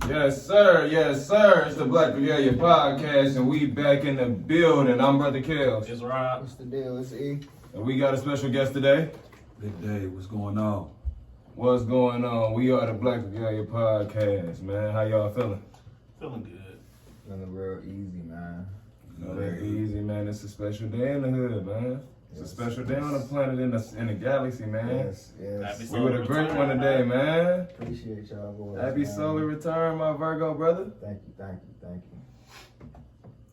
Yes, sir. It's the Black Regalia Podcast, and we back in the building. I'm Brother Kels. It's Rob. What's the deal? It's E. And we got a special guest today. Big day. What's going on? What's going on? We are the Black Regalia Podcast, man. How y'all feeling? Feeling good. Feeling real easy, man. Very easy, man. It's a special day in the hood, man. It's a special day on the planet in the galaxy, man. Yes. We with a great one today, man. Appreciate y'all boys. Happy man. solar return, my Virgo brother. Thank you.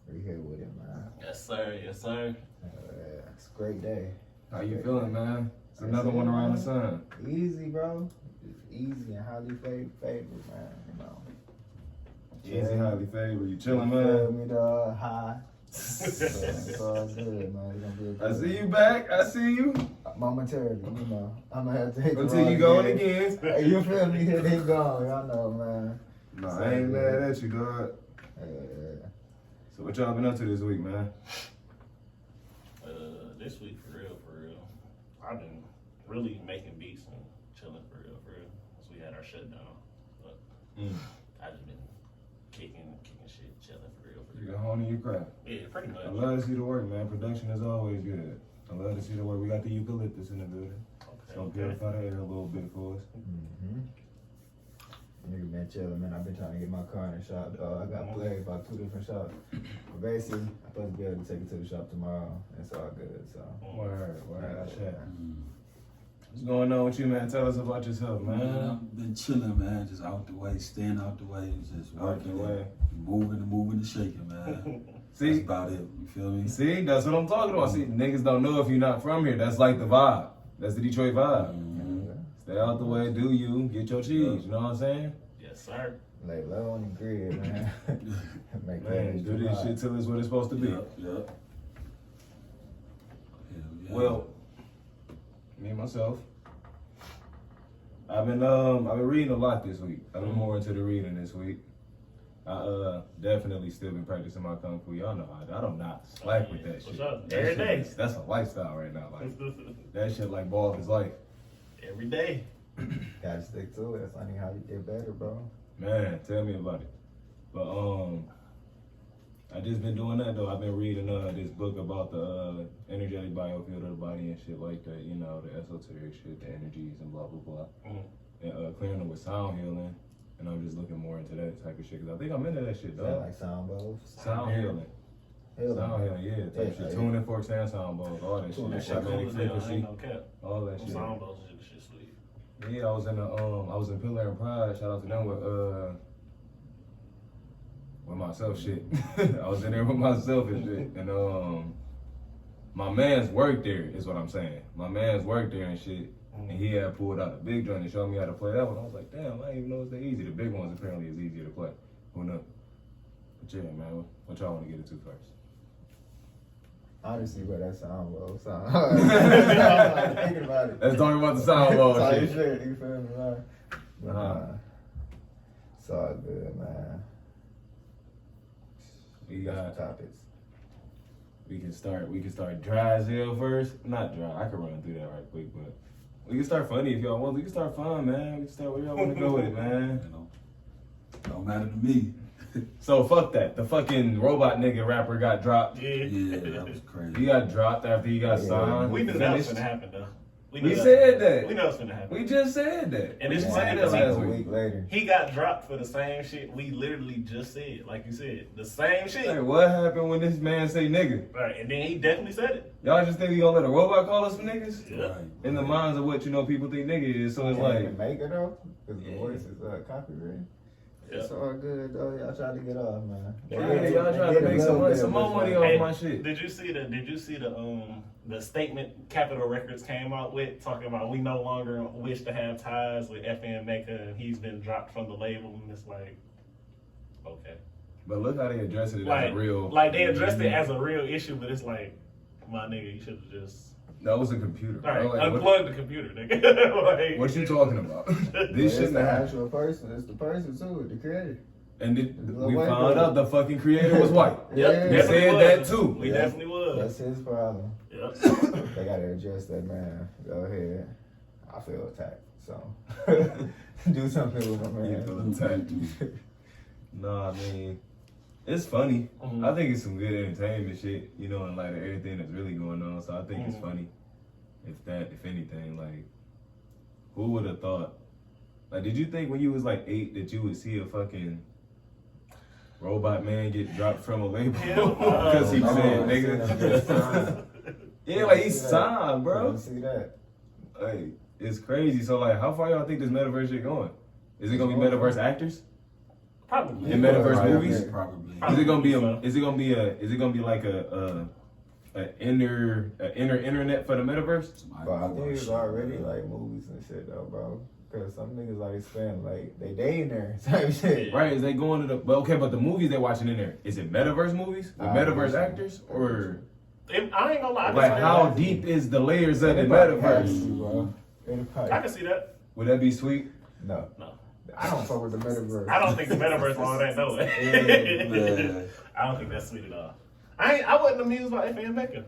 We here with it, man. Yes, sir. Yes, sir. It's a great day. How you feeling, man? It's another one around the sun. Easy, bro. It's easy and highly favored, man. You know. Easy, highly favored. You chilling, You feel man? me, dog? High. It's all good, man. It's gonna be a good I see day. you back. I see you. Momentarily, you know. I'm gonna have to take the Until ride you going again. Hey, you feel me? Here they go. Y'all know, man. No, I ain't mad at you, dog. Yeah. So what y'all been up to this week, man? This week, for real. I've been really making beats and chilling for real. Since we had our shutdown. But I just been kicking shit, chilling for real. You got honing your craft. Yeah, pretty much. I love to see the work, man. Production is always good. I love to see the work. We got the eucalyptus in the building. It's gonna purify the air a little bit for us. Nigga been chilling, man. I've been trying to get my car in the shop. I got played by 2 different shops. But basically, I'm supposed to be able to take it to the shop tomorrow. It's all good, so. Word, shit. Mm. What's going on with you, man? Tell us about yourself, Man, man. I've been chilling, man. Just out the way, staying out the way, just Out the working, way. moving and shaking, man. That's See, about it. You feel me? see, that's what I'm talking about. See, niggas don't know if you're not from here. That's like the vibe. That's the Detroit vibe. Stay out the way, do you, get your cheese. You know what I'm saying? Yes, sir. Lay low on the grid, man. Make Man, do this shit till it's what it's supposed to be. Yep. Hell yeah. Well, me myself, I've been reading a lot this week. I've been more into the reading this week. I definitely still been practicing my kung fu. Y'all know I don't not slack with that What's shit. up? That Every shit day. is- That's a lifestyle right now. Like that shit like ball of his life. Every day. Gotta stick to it. That's only how you get better, bro. Man, tell me about it. But I just been doing that though. I've been reading this book about the energetic biofield of the body and shit like that. You know, the esoteric shit, the energies and blah blah blah. And clearing it with sound healing. And I'm just looking more into that type of shit because I think I'm into that shit, Is that dog. like sound bowls? Sound healing. Sound healing, yeah. Type shit. Tuning forks and sound bowls, all that That shit. shit cool Magnetic as hell. I frequency, ain't no cap. all that Them shit. sound bowls and shit sweet. Yeah, I was in Pillar and Pride. Shout out to them with myself shit. I was in there with myself and shit. And my man's worked there is what I'm saying. My man's worked there and shit. And he had pulled out a big joint and showed me how to play that one. I was like, damn, I didn't even know it's that easy. The big ones apparently is easier to play. Who knows? But yeah, man, what y'all want to get into first? Honestly, where that sound bowl sound. I'm thinking about it. Let's talk about the sound ball Type shit. shit, you feel me, man? But, Uh-huh. it's all good, man. We got topics. we can start dry as hell first. Not dry. I can run through that right quick, but We can start funny if y'all want. We can start fun, man. We can start where y'all want to go with it, man. You know, don't matter to me. So fuck that. The fucking robot nigga rapper got dropped. Yeah. Yeah, that was crazy. He got dropped after he got signed. We knew that was Finished. gonna happen though. We said that. We know it's gonna happen. We just said that. And we it's just funny said that because last a week. week later. He got dropped for the same shit we literally just said. Like you said, the same shit. Like, what happened when this man say nigga? Right, and then he definitely said it. Y'all just think we gonna let a robot call us some niggas? Yeah. Right. In the minds of what people think nigga is, so it's Can't like, even make it though, because Yeah. the voice is copyrighted. Yeah. It's all good though. Y'all try to get off, man. yeah, y'all trying to make some more money off Hey, my shit. Did you see the statement Capitol Records came out with talking about we no longer wish to have ties with FM Maker and he's been dropped from the label, and it's like, okay. But look how they addressed it Like, as a real. like they addressed it as a real issue, but it's like, my nigga, you should have just That was a computer. all right, Like, unplug the computer, nigga. Like, what you talking about? This It's shouldn't the have happened. actual person. It's the person too, the creator. And The we white found boy. out the fucking creator was white. Yep, Yeah. They definitely said was. that too. We Yeah. definitely was. That's his problem. Yep. They gotta address that, man. Go ahead. I feel attacked, so do something with my You man. feel attacked. No, I mean, it's funny. Mhm. I think it's some good entertainment shit, you know, in light of everything that's really going on. So I think it's Mhm. funny. If anything, like, who would have thought? Like, did you think when you was like 8 that you would see a fucking robot man get dropped from a label Hell no. because he No, said I seen him get nigga? signed. Yeah, like he's See that? signed, bro. I see that. Like, it's crazy. So like, how far y'all think this metaverse shit going? Is it gonna be metaverse actors? Probably. In metaverse Right, movies? yeah. Probably. Is it gonna be like a inner internet for the metaverse? But I think it's already like movies and shit though, bro. Cause some niggas like spend like they day in there type shit. Right? Is they going to the but the movies they're watching in there, is it metaverse movies with metaverse actors or I ain't gonna lie. I can like see how that. deep is the layers of the Anybody has metaverse? to, bro. Anybody- I can see that. Would that be sweet? No, No, I don't fuck with the metaverse. I don't think the metaverse all that though. Yeah. I don't think that's sweet at all. I wasn't amused by FM Maker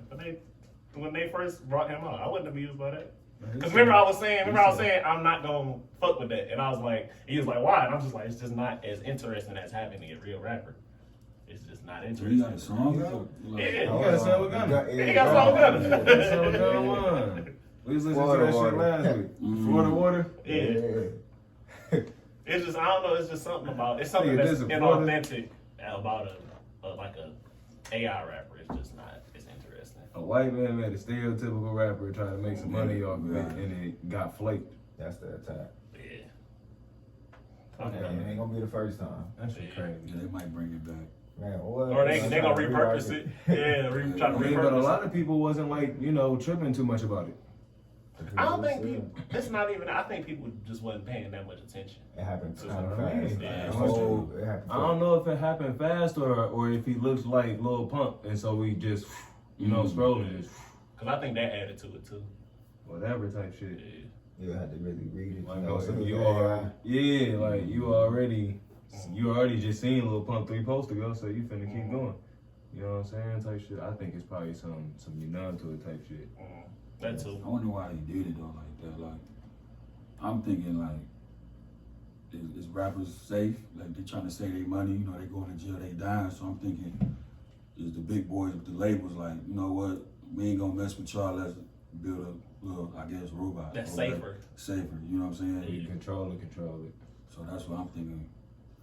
when they first brought him out. I wasn't amused by that. Cause remember I was saying I'm not gonna fuck with that, and I was like, he was like, why? And I'm just like, it's just not as interesting as having a real rapper. It's just not So interesting. you got a song out? Yeah. You got a song with Gunna. He got a song with Gunna. You got a song with Gunna one. We was listening to that Water. shit last week. Mhm. Florida water. Yeah. It's just I don't know. It's just something about it's something Nigga, that's this is Florida. inauthentic about a AI rapper. It's just not. It's interesting. A white man made a stereotypical rapper trying to make some money off of it, Right. and it got flaked. That's the attack. Yeah. Okay. It ain't gonna be the first time. That shit crazy. Yeah, they might bring it back. Man, what? Or they gonna repurpose it. Yeah, try to I mean, but a repurpose lot it. of people wasn't like, you know, tripping too much about it. I don't think people. It's not even. I think people just wasn't paying that much attention. It happened That's kind of what I mean. fast. Yeah. The whole- it happened I don't know if it happened fast or if he looks like Lil Pump, and so we just, you know, scrolling, just Cause I think that added to it too. whatever type shit. Yeah. You had to really read it. Like, know, so it was you AI. are, yeah, like you already just seen Lil Pump 3 posts ago, so you finna keep going. You know what I'm saying? Type shit. I think it's probably some you numb to it type shit. That too. I wonder why he did it though like that. Like, I'm thinking like, is rappers safe? Like they trying to save their money. You know, they going to jail, they dying. So I'm thinking, is the big boys with the labels like, you know what? We ain't gonna mess with y'all. Let's build a little, I guess, robot. That's or whatever. safer. Safer. You know what I'm saying? You control it. So that's what I'm thinking.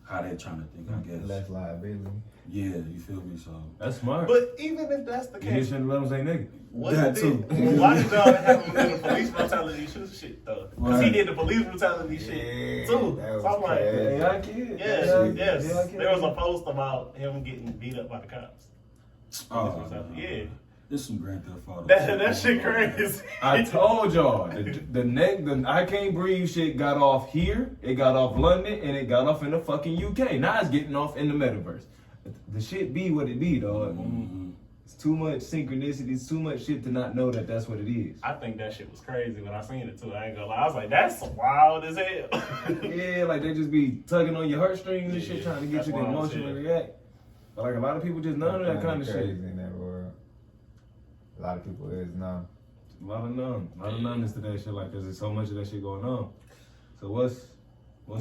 How they trying to think, I guess. Less liability. Yeah, you feel me? So That's smart. But even if that's the You just case, shouldn't let him say nigga. what That did, too. why did y'all have him do the police brutality shit though? Because he Right. did the police brutality shit Yeah, too. that was So I'm like, crazy. AI kid. yes. AI kid. There was a post about him getting beat up by the cops. oh, Yeah. This some Grand Theft Auto. That shit crazy. I told y'all the I Can't Breathe shit got off here, it got off London, and it got off in the fucking UK. Now it's getting off in the metaverse. The shit be what it be, dog. Mhm. It's too much synchronicity. It's too much shit to not know that that's what it is. I think that shit was crazy when I seen it too. I ain't gonna lie. I was like, that's wild as hell. Yeah, like they just be tugging on your heartstrings and shit, Yeah, trying to get that's you to wild emotionally shit. react. But like a lot of people just none of that kind of crazy shit. in that world. A lot of people is now. a lot of numbness to that shit, like, cause there's so much of that shit going on. So what's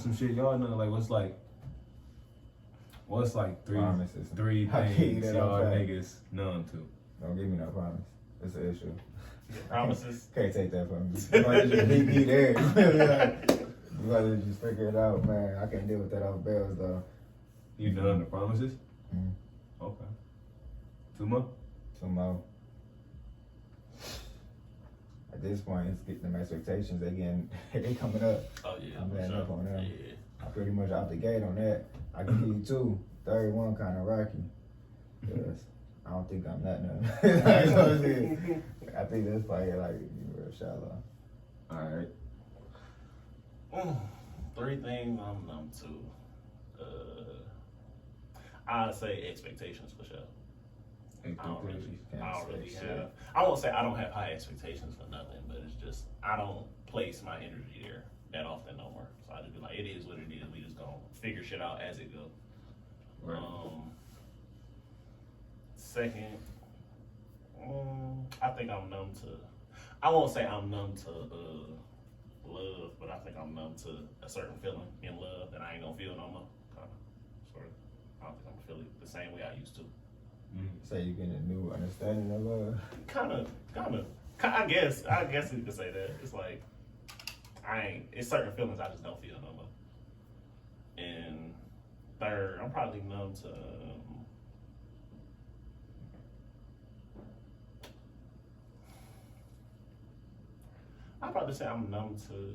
some shit y'all know? Like, what's like Promises. three I keep things that y'all on fact. niggas numb to? Don't give me no promise. It's an issue. Promises. Can't take that from me. You might just beat me there. You might just figure it out, man. I can't deal with that off bells though. You numb to promises? Mm. Okay. 2 more? Some more. At this point, it's getting them expectations. They coming up. Oh yeah. I'm for letting sure. up on them. Yeah. I pretty much out the gate on that. I can give you 2. Third one kind of rocky. 'Cause I don't think I'm that numb. Like, so I'm saying, I think that's probably like real shallow. Alright. 3 things I'm numb to. I'd say expectations for sure. I don't really have. I won't say I don't have high expectations for nothing, but it's just I don't place my energy there that often no more. So I just be like, it is what it is. We just gonna figure shit out as it goes. Right. Second, I think I'm numb to. I won't say I'm numb to love, but I think I'm numb to a certain feeling in love that I ain't gonna feel no more. Kind of, sort of. I don't think I'm gonna feel it the same way I used to. Say you get a new understanding of love. Kind of. I guess we could say that. It's like it's certain feelings I just don't feel no more. And third, I'm probably numb to. I'd probably say I'm numb to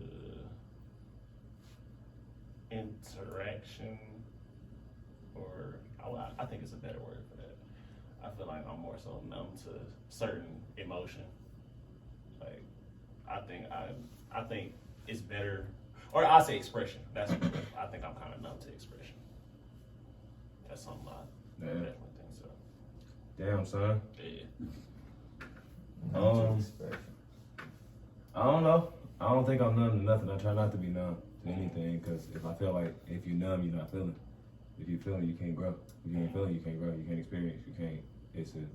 interaction, or I think it's a better word for that. I feel like I'm more so numb to certain emotion. Like, I think it's better, or I say expression. That's what I think I'm kind of numb to expression. That's something I definitely think so. Damn, son. Yeah. I don't know. I don't think I'm numb to nothing. I try not to be numb to anything, because if I feel like if you're numb, you're not feeling. If you feeling, you can't grow. If you ain't feeling, you can't grow. You can't experience. You can't. It's a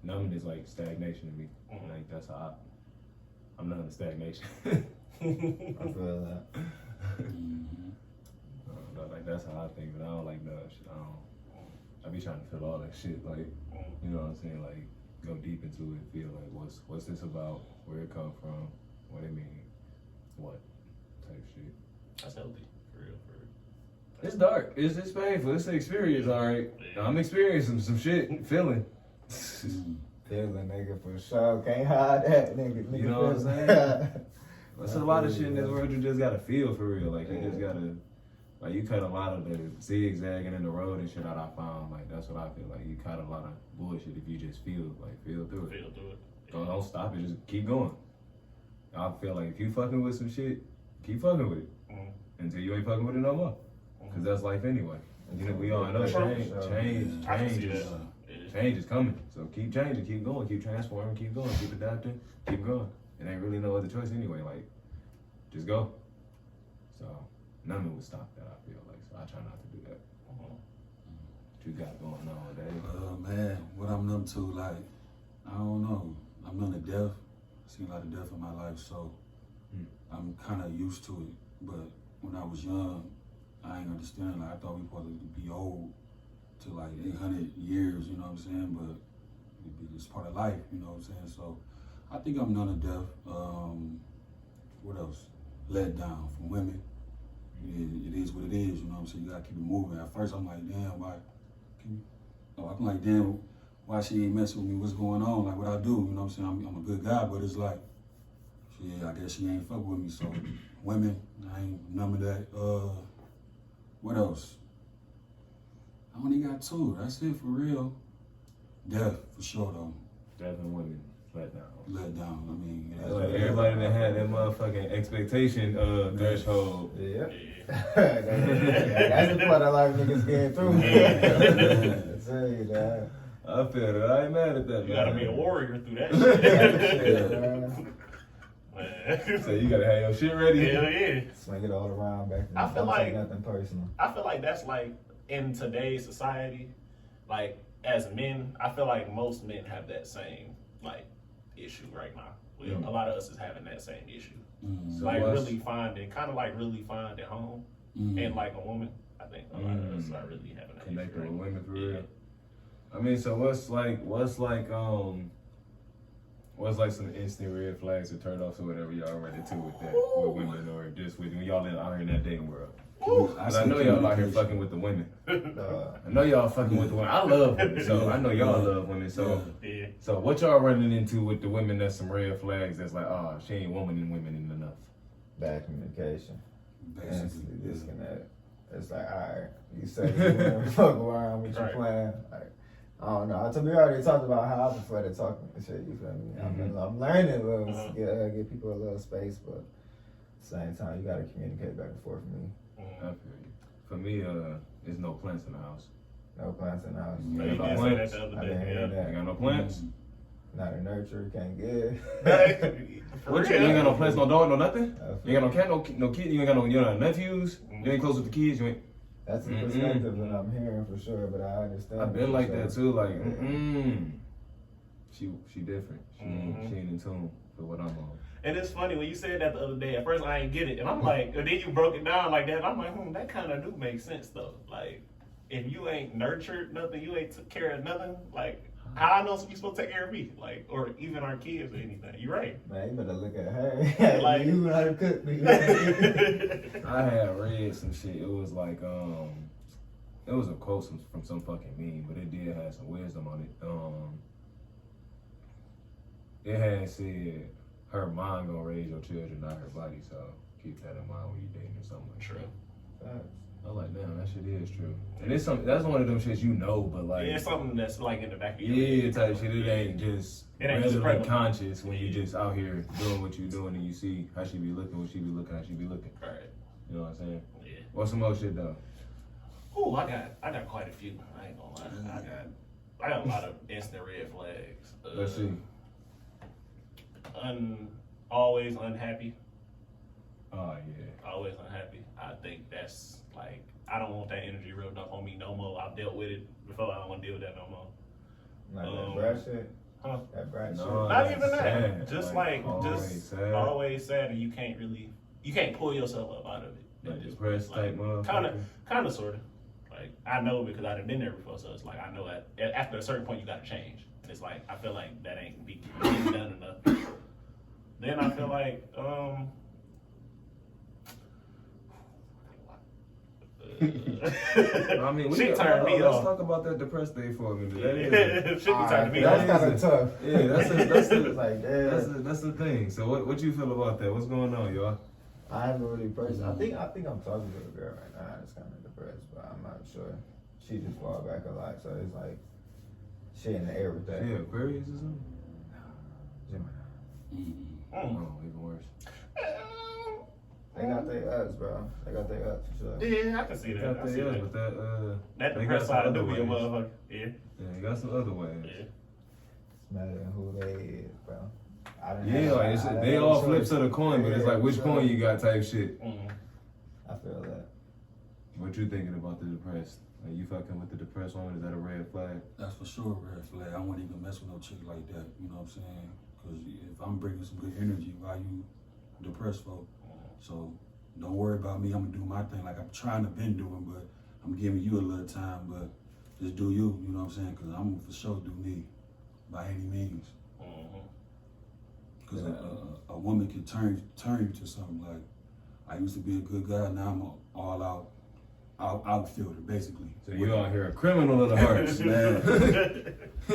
numbing is like stagnation to me. Like that's how I'm numb to stagnation. I feel that. Like that's how I think, but I don't like that shit. I be trying to feel all that shit. Like, you know what I'm saying? Like, go deep into it. Feel like what's this about? Where it come from? What it mean? What type shit? That's healthy, for real. It's dark. It's painful. It's an experience, all right. I'm experiencing some shit, feeling. Feeling, nigga, for sure. Can't hide that, nigga. You know what I'm saying? There's a lot of shit in this world you just gotta feel for real. Like, you just gotta, like, you cut a lot of the zigzagging in the road and shit out. I found, like, that's what I feel like. You cut a lot of bullshit if you just feel through it. Don't stop it. Just keep going. I feel like if you fucking with some shit, keep fucking with it until you ain't fucking with it no more. Cause that's life anyway. You know, we all know change is coming. So keep changing, keep going, keep transforming, keep going, keep adapting, keep going. It ain't really no other choice anyway. Like, just go. So nothing would stop that. I feel like. So I try not to do that. What you got going on, Dave? Man, what I'm numb to, like, I don't know. I'm numb to death. I've seen a lot of death in my life, so I'm kind of used to it. But when I was young, I ain't understand. Like, I thought we were supposed to be old to like 800 years, you know what I'm saying? But it's part of life, you know what I'm saying? So I think I'm numb to death. What else? Let down from women. It is what it is, you know what I'm saying? You gotta keep it moving. At first I'm like, damn, why? I'm like, damn, why she ain't messing with me? What's going on? Like, what I do? You know what I'm saying? I'm a good guy, but it's like, shit, I guess she ain't fuck with me. So women, I ain't numb to that. What else? I only got 2. That's it for real. Death, for sure, though. Death and women let down. Let down. I mean, Like everybody that had that motherfucking expectation threshold. Yeah. That's the part I like niggas getting through. I tell you that. I feel that. I ain't mad at that. You gotta be a warrior through that shit. So you gotta have your shit ready. Hell yeah. Swing it all around back. I feel don't like- take nothing personal. I feel like that's like in today's society, like as men, I feel like most men have that same like issue right now. Mm. A lot of us is having that same issue. Mm. So Like what's- really finding home and like a woman. I think a lot of us are really having that Connected issue. with women for Yeah. real. I mean, so what's like some instant red flags or turn offs or whatever y'all run into with that with women or just with when y'all out here in that dating world? Cause I know y'all out here fucking with the women. I know y'all fucking with the women. I love women, so I know y'all love women. So, Yeah. so what y'all running into with the women? That's some red flags. That's like, oh, she ain't women enough. Bad communication. Basically, Instantly yeah. disconnect. It's like, alright, you say you want to fuck around with your Right. plan. Like, I don't know. We already talked about how I prefer to talk and shit. You feel me? I'm learning, but give people a little space, but at the same time, you gotta communicate back and forth with me. I feel you. For me, there's no plants in the house. No plants in the house. You ain't did got say that plants. the other I day. didn't hear Yeah. You that. ain't got no plants. Not a nurture, can't give. For What you ain't got no plants, no dog, no nothing. I You ain't got no cat, no kid. You ain't got no, you know, nephews. You ain't close with the kids. You ain't. That's the perspective that I'm hearing for sure, but I understand. I've been for like sure. that too. Like, she different. She ain't in tune for what I'm on. And it's funny when you said that the other day. At first, I ain't get it, and I'm like, and then you broke it down like that. And I'm like, that kind of do make sense though. Like, if you ain't nurtured nothing, you ain't took care of nothing. Like, how I know you supposed to take care of me, like, or even our kids or anything. You're right. Man, you better look at her. Like- you know how to cook. Do you know how to cook? I had read some shit. It was like, it was a quote from some fucking meme, but it did have some wisdom on it. It had said, her mind gonna raise your children, not her body. So keep that in mind when you dating or something like True. that. I was like, damn, that shit is true. And it's something that's one of them shits you know, but like, Yeah, it's something that's like in the back of your yeah, head. type shit. It ain't just It ain't just readily regular. conscious when you just out here doing what you doing and you see how she be looking, what she be looking, how she be looking. Right. You know what I'm saying? Yeah. What's some more shit though? Ooh, I got quite a few. I ain't gonna lie. I got a lot of instant red flags. Let's see. Always unhappy. Oh yeah. Always unhappy. I think that's like, I don't want that energy rubbed up on me no more. I've dealt with it before. I don't want to deal with that no more. Like that brat shit? Huh? That brat No. shit? Not that's even that. sad. Just Like, like, always sad. always sad, and you can't pull yourself up out of it. Like Just depressed type motherfucker. Kind of, sort of. Like, I know because I've been there before, so it's like, I know that after a certain point you gotta change. And it's like, I feel like that ain't being done enough. Then I feel like, I mean, shit turned me let's off. talk about that depressed day for a minute. That is, Shit be turning me That's off. kind of tough. yeah, It's like, that's the thing. So what you feel about that? What's going on, y'all? I haven't really pressed. I think I'm talking to a girl right now. It's kind of depressed, but I'm not sure. She just fall back a lot, so it's like she in the air with that. Yeah, Aquarius or something? Gemini. Oh, even worse. They got their ups, bro. They got their ups for sure. Yeah, I can see They that. got I see their that. but that That they depressed got some side other do be a ways. motherfucker. Yeah. Yeah, you got some other ways. Yeah. It's matter who they is, bro. I done Yeah, had- like it's, I done they had all a flips choice. of the coin, but it's Yeah, like which for coin sure. you got type shit. I feel that. What you thinking about the depressed? Are you fucking with the depressed woman? Is that a red flag? That's for sure a red flag. I wouldn't even mess with no chick like that. You know what I'm saying? Because if I'm bringing some good energy, why you depressed for? So don't worry about me. I'm gonna do my thing like I'm trying to been doing, but I'm giving you a little time. But just do you. You know what I'm saying? Because I'm gonna for sure do me by any means. Because a woman can turn you to something like, I used to be a good guy, now I'm an all out outfielder, basically. So you out here a criminal of the hearts, Man.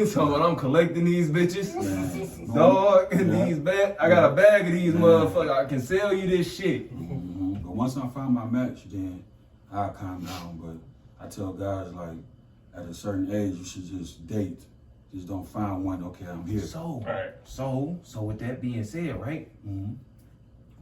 So when I'm collecting these bitches, Man. dog, Yeah. these I got a bag of these motherfuckers. I can sell you this shit. But once I find my match, then I calm down. But I tell guys like, at a certain age, you should just date. Just don't find one. Okay, I'm here. So with that being said, right?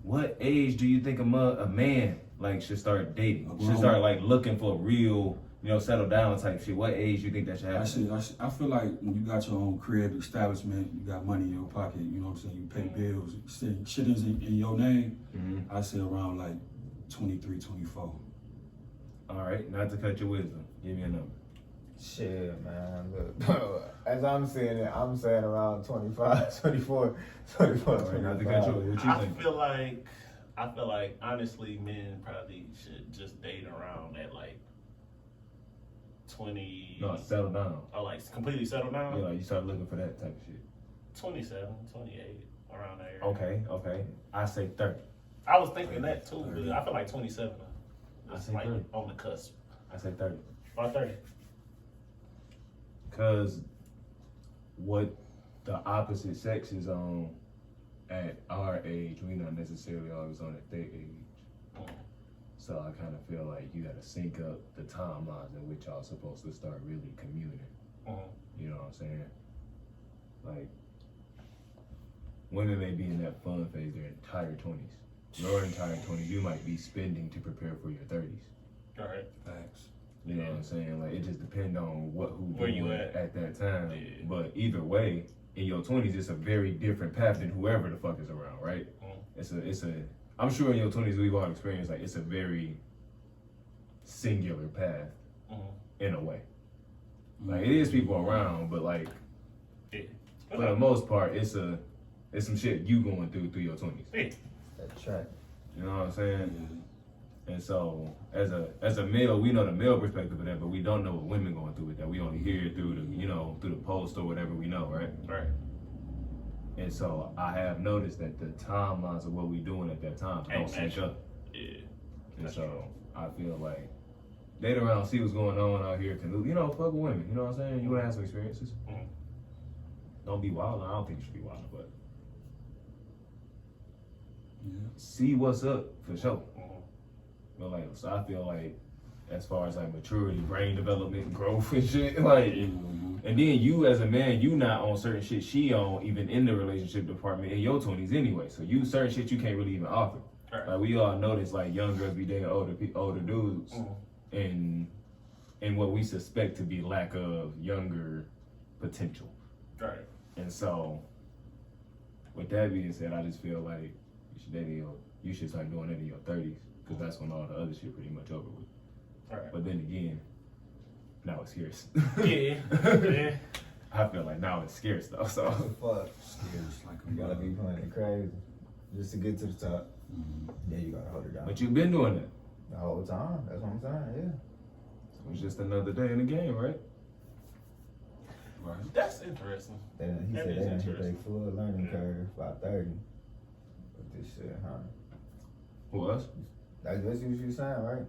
What age do you think a man like should start dating? Should start like looking for real, settle down type shit. What age do you think that should happen? I feel like when you got your own crib establishment, you got money in your pocket, you know what I'm saying? You pay bills, shit is in your name. I say around like 23, 24. All right, not to cut your wisdom. Give me a number. Shit, man. Look, as I'm seeing it, I'm saying around 25, 24, 24, All right, not to 25. cut you. What you I think? feel like honestly, men probably should just date around at like 20. No, settle down. Or like completely settle down. Yeah, like you start looking for that type of shit. 27, 28, around there. Okay. I say 30. I was thinking that too, but I feel like 27 I is say like 30. on the cusp. I say 30. Or 30. Cause what the opposite sex is on at our age, we not necessarily always on at their age. Mm. So I kind of feel like you gotta sync up the timelines in which y'all supposed to start really communing. You know what I'm saying? Like, women may be in that fun phase their entire 20s. Your entire 20s, you might be spending to prepare for your 30s. All right. Facts. You know what I'm saying? Like, it just depends on Where doing you at that time. Yeah. But either way, in your 20s, it's a very different path than whoever the fuck is around, right? It's a. I'm sure in your 20s we've all experienced like it's a very singular path in a way. Like it is people around, but like for the most part, it's some shit you going through your 20s. That track. You know what I'm saying? And so, as a male, we know the male perspective of that, but we don't know what women going through with that. We only hear it through through the post or whatever we know, right? Right. And so, I have noticed that the timelines of what we doing at that time don't sync up. Yeah. And so, I feel like date around, see what's going on out here, fuck with women. You know what I'm saying? You want to have some experiences. Don't be wild. I don't think you should be wild, but see what's up for sure. But like, so I feel like, as far as like maturity, brain development, growth and shit, like, and then you as a man, you not on certain shit she on, even in the relationship department in your 20s anyway. So you certain shit you can't really even offer. Right. Like we all notice, like young girls be dating older dudes, and what we suspect to be lack of younger potential. Right. And so, with that being said, I just feel like you should start doing it in your 30s. Because that's when all the other shit pretty much over with. Right. But then again, now it's scarce. Yeah. I feel like now it's scarce though. So Fuck. Scarce like You gotta be playing crazy just to get to the top. Yeah, you gotta hold it down. but you've been doing that. The whole time. That's what I'm saying. So it's just another day in the game, right? Right. That's interesting. Yeah. Then he That said is they done hit their interesting. full learning curve by 30. But this shit, huh? Who else? That's what you were saying, right?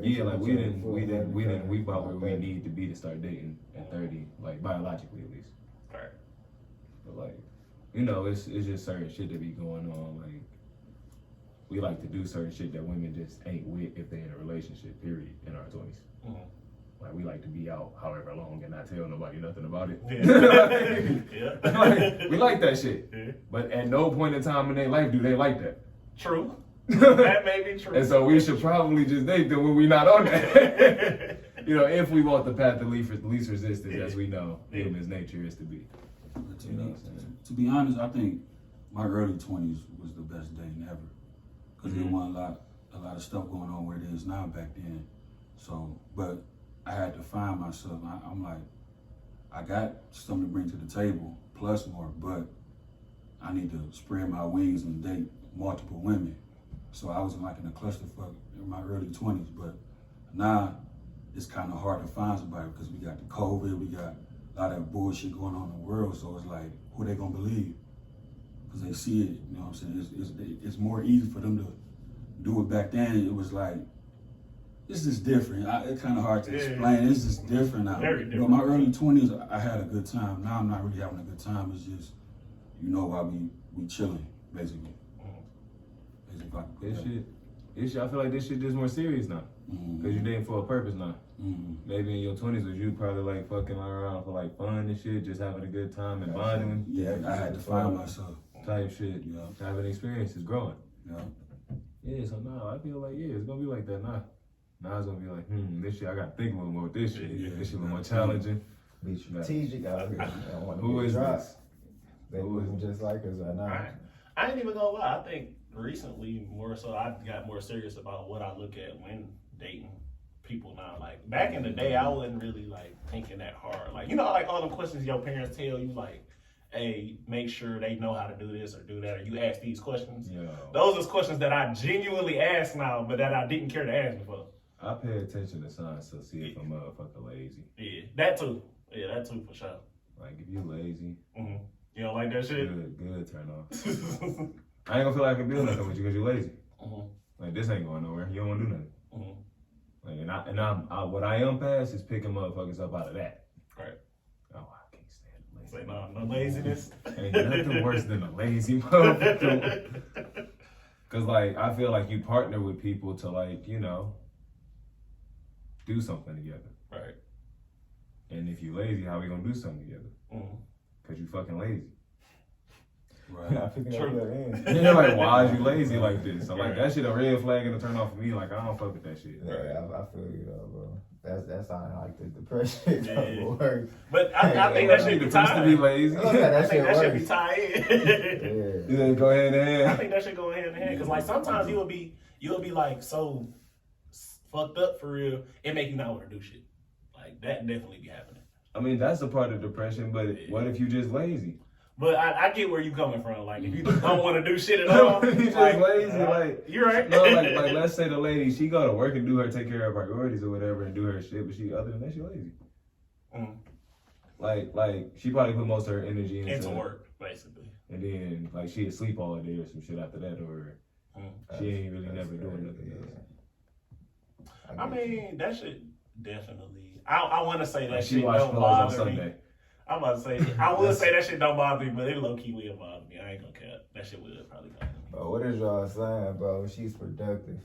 Yeah, like we about where we need to be to start dating at 30, like biologically at least. Right. But like, it's just certain shit that be going on. Like, we like to do certain shit that women just ain't with if they in a relationship, period, in our 20s. Like, we like to be out however long and not tell nobody nothing about it. Yeah. Like, we like that shit. Yeah. But at no point in time in their life do they like that. True. That may be true. And so we should probably just date them when we not on that. If we want the path of least resistance, as we know human's nature is to be. But You know what I'm saying? to be honest, I think my early 20s was the best dating ever. Because there wasn't a lot of stuff going on where it is now back then. So, but I had to find myself. I'm like, I got something to bring to the table, plus more, but I need to spread my wings and date multiple women. So I was like in a clusterfuck in my early 20s, but now it's kind of hard to find somebody because we got the COVID, we got a lot of bullshit going on in the world. So it's like, who they gonna believe? Because they see it, you know what I'm saying? It's more easy for them to do it back then. It was like, this is different. It's kind of hard to explain. It's just different now. Very different. But my early 20s, I had a good time. Now I'm not really having a good time. It's just, while we chilling, basically. This shit, I feel like this shit is more serious now. Because you're dating for a purpose now. Maybe in your 20s was you probably like fucking around for like fun and shit, just having a good time and bonding. Yeah, I had to find myself. Type shit. Yeah. Having experiences, growing. Yeah. Yeah, so now I feel like, it's gonna be like that now. Now it's gonna be like, this shit, I gotta think a little more with this shit. This shit a little more challenging. Be strategic out here. Who is this? They wasn't just like us right now. I ain't even gonna lie. I think recently more so I got more serious about what I look at when dating. people now. Like back in the day, I wasn't really like thinking that hard. Like, you know, like all the questions your parents tell you, like, hey, make sure they know how to do this or do that, or you ask these questions. Yo. Those are questions that I genuinely ask now, but that I didn't care to ask before. I pay attention to signs to see if a motherfucker lazy. Yeah, that too. Yeah, that too for sure. Like if you lazy, You don't like that shit? good turn off. I ain't gonna feel like I can build nothing with you because you're lazy. Like this ain't going nowhere. You don't wanna do nothing. Like I'm what I am past is picking motherfuckers up out of that. Right. Oh, I can't stand lazy. Say no laziness. Ain't nothing worse than a lazy motherfucker. Cause like I feel like you partner with people to like, you know, do something together. Right. And if you lazy, how we gonna do something together? Cause you fucking lazy. Right. I picking up that end. And you're like, why is you lazy like this? So like that shit a red flag and a turn off for me. Like I don't fuck with that shit. Yeah, I feel you though, bro. That's sounding like the depression type work. But I think that should be depressed to tied. be lazy. I think that should be tied in. Yeah. You think go hand in I hand? think that should go hand in hand. Cause like sometimes you'll be like so fucked up for real, it make you not want to do shit. Like that definitely be happening. I mean that's a part of depression, but what if you just lazy? But I get where you coming from. Like if you just don't want to do shit at all, you just like, lazy. Like you're right. no, like let's say the lady she go to work and take care of her priorities or whatever and do her shit, but other than that she lazy. Like she probably put most of her energy into work, basically. And then like she asleep all day or some shit after that, or she ain't really never doing nothing else. I mean, that shit definitely. I want to say that Like shit she watch don't clothes on bother me. Sunday. I'm about to say, I would say that shit don't bother me, but it low key will bother me. I ain't gonna care. That shit will probably bother me. Bro, what is y'all saying, bro? She's productive.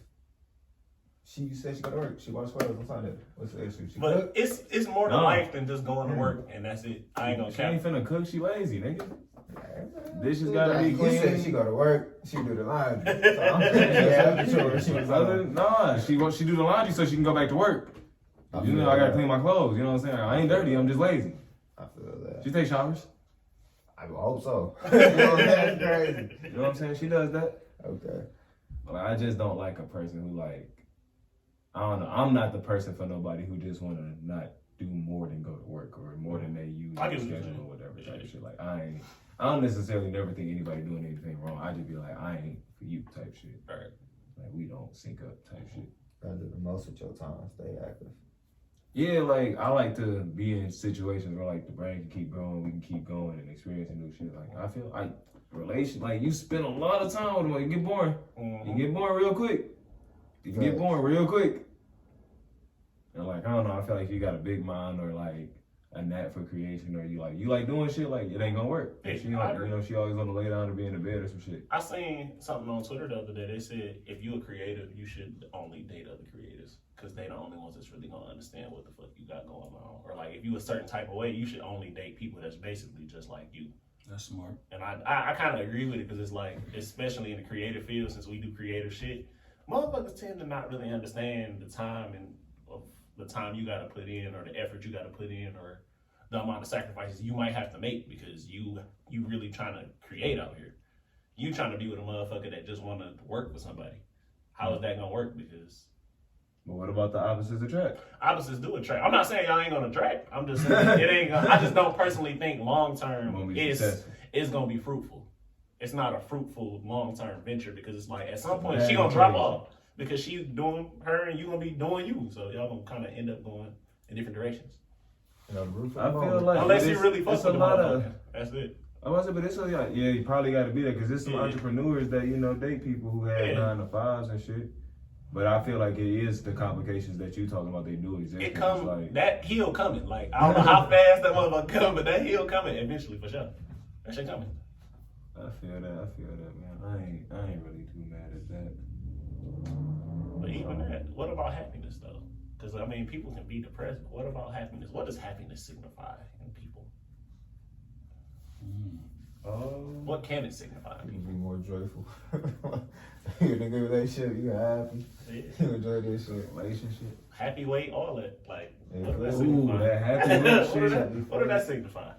She said she got to work. She watched clothes on Sunday. What's the issue? She But cook? it's more to life than just going to work and that's it. I ain't gonna She care. ain't finna cook. She lazy, nigga. Dishes Like, gotta be you clean. said she go to work. She do the laundry. So I'm yeah, sure she was Nah, she do the laundry so she can go back to work. You know, I gotta clean my clothes. You know what I'm saying? I ain't dirty. I'm just lazy. I feel that. She take showers. I hope so. You know, that's crazy. You know what I'm saying? She does that. Okay. But I just don't like a person who like, I don't know. I'm not the person for nobody who just want to not do more than go to work or more than they use I their get what you're schedule saying. or whatever type of shit. Like I don't necessarily never think anybody doing anything wrong. I just be like, I ain't for you type shit. Right. Like we don't sync up type shit. Gotta do the most with your time. Stay active. Yeah, like I like to be in situations where like the brain can keep growing, we can keep going and experiencing new shit. Like I feel like like you spend a lot of time with them, you get boring. You get boring real quick. You can get boring real quick. And like I don't know, I feel like you got a big mind or like a knack for creation or you like doing shit like it ain't gonna work. Yeah, She she always gonna lay down or be in the bed or some shit. I seen something on Twitter the other day. They said if you a creative, you should only date other creatives because they the only ones that's really gonna understand what the fuck you got going on. Or like if you a certain type of way, you should only date people that's basically just like you. That's smart. And I kind of agree with it because it's like, especially in the creative field, since we do creative shit, motherfuckers tend to not really understand the time and of the time you got to put in or the effort you got to put in or the amount of sacrifices you might have to make because you really trying to create out here. You trying to be with a motherfucker that just want to work with somebody. How is that gonna work? Because But what about the opposites attract? opposites do attract. I'm not saying y'all ain't gonna attract. I'm just saying it ain't gonna, I just don't personally think long term it's gonna be fruitful. It's not a fruitful long term venture because it's like at some point she gonna drop off because she's doing her and you gonna be doing you. So y'all gonna kind of end up going in different directions. You know, the roof I feel like Unless you really fuck it's with a the lot of. motherfucker. That's it. I was it, but it's yeah, you probably got to be there because there's some entrepreneurs that date people who have 9 to 5s and shit. But I feel like it is the complications that you talking about. They do exist. It come like, that hill coming. Like I don't know how fast that motherfucker come, but that hill coming eventually for sure. That shit coming. I feel that, man. I ain't really too mad at that. But even that, what about happiness though? Because I mean, people can be depressed. But what about happiness? What does happiness signify in people? What can it signify in You people? can be more joyful. You in a good relationship, you happy. Yeah. You enjoy this shit. Relationship. Happy weight, all that. Like, Yeah, what does that ooh, signify? that happy weight What shit. does that signify?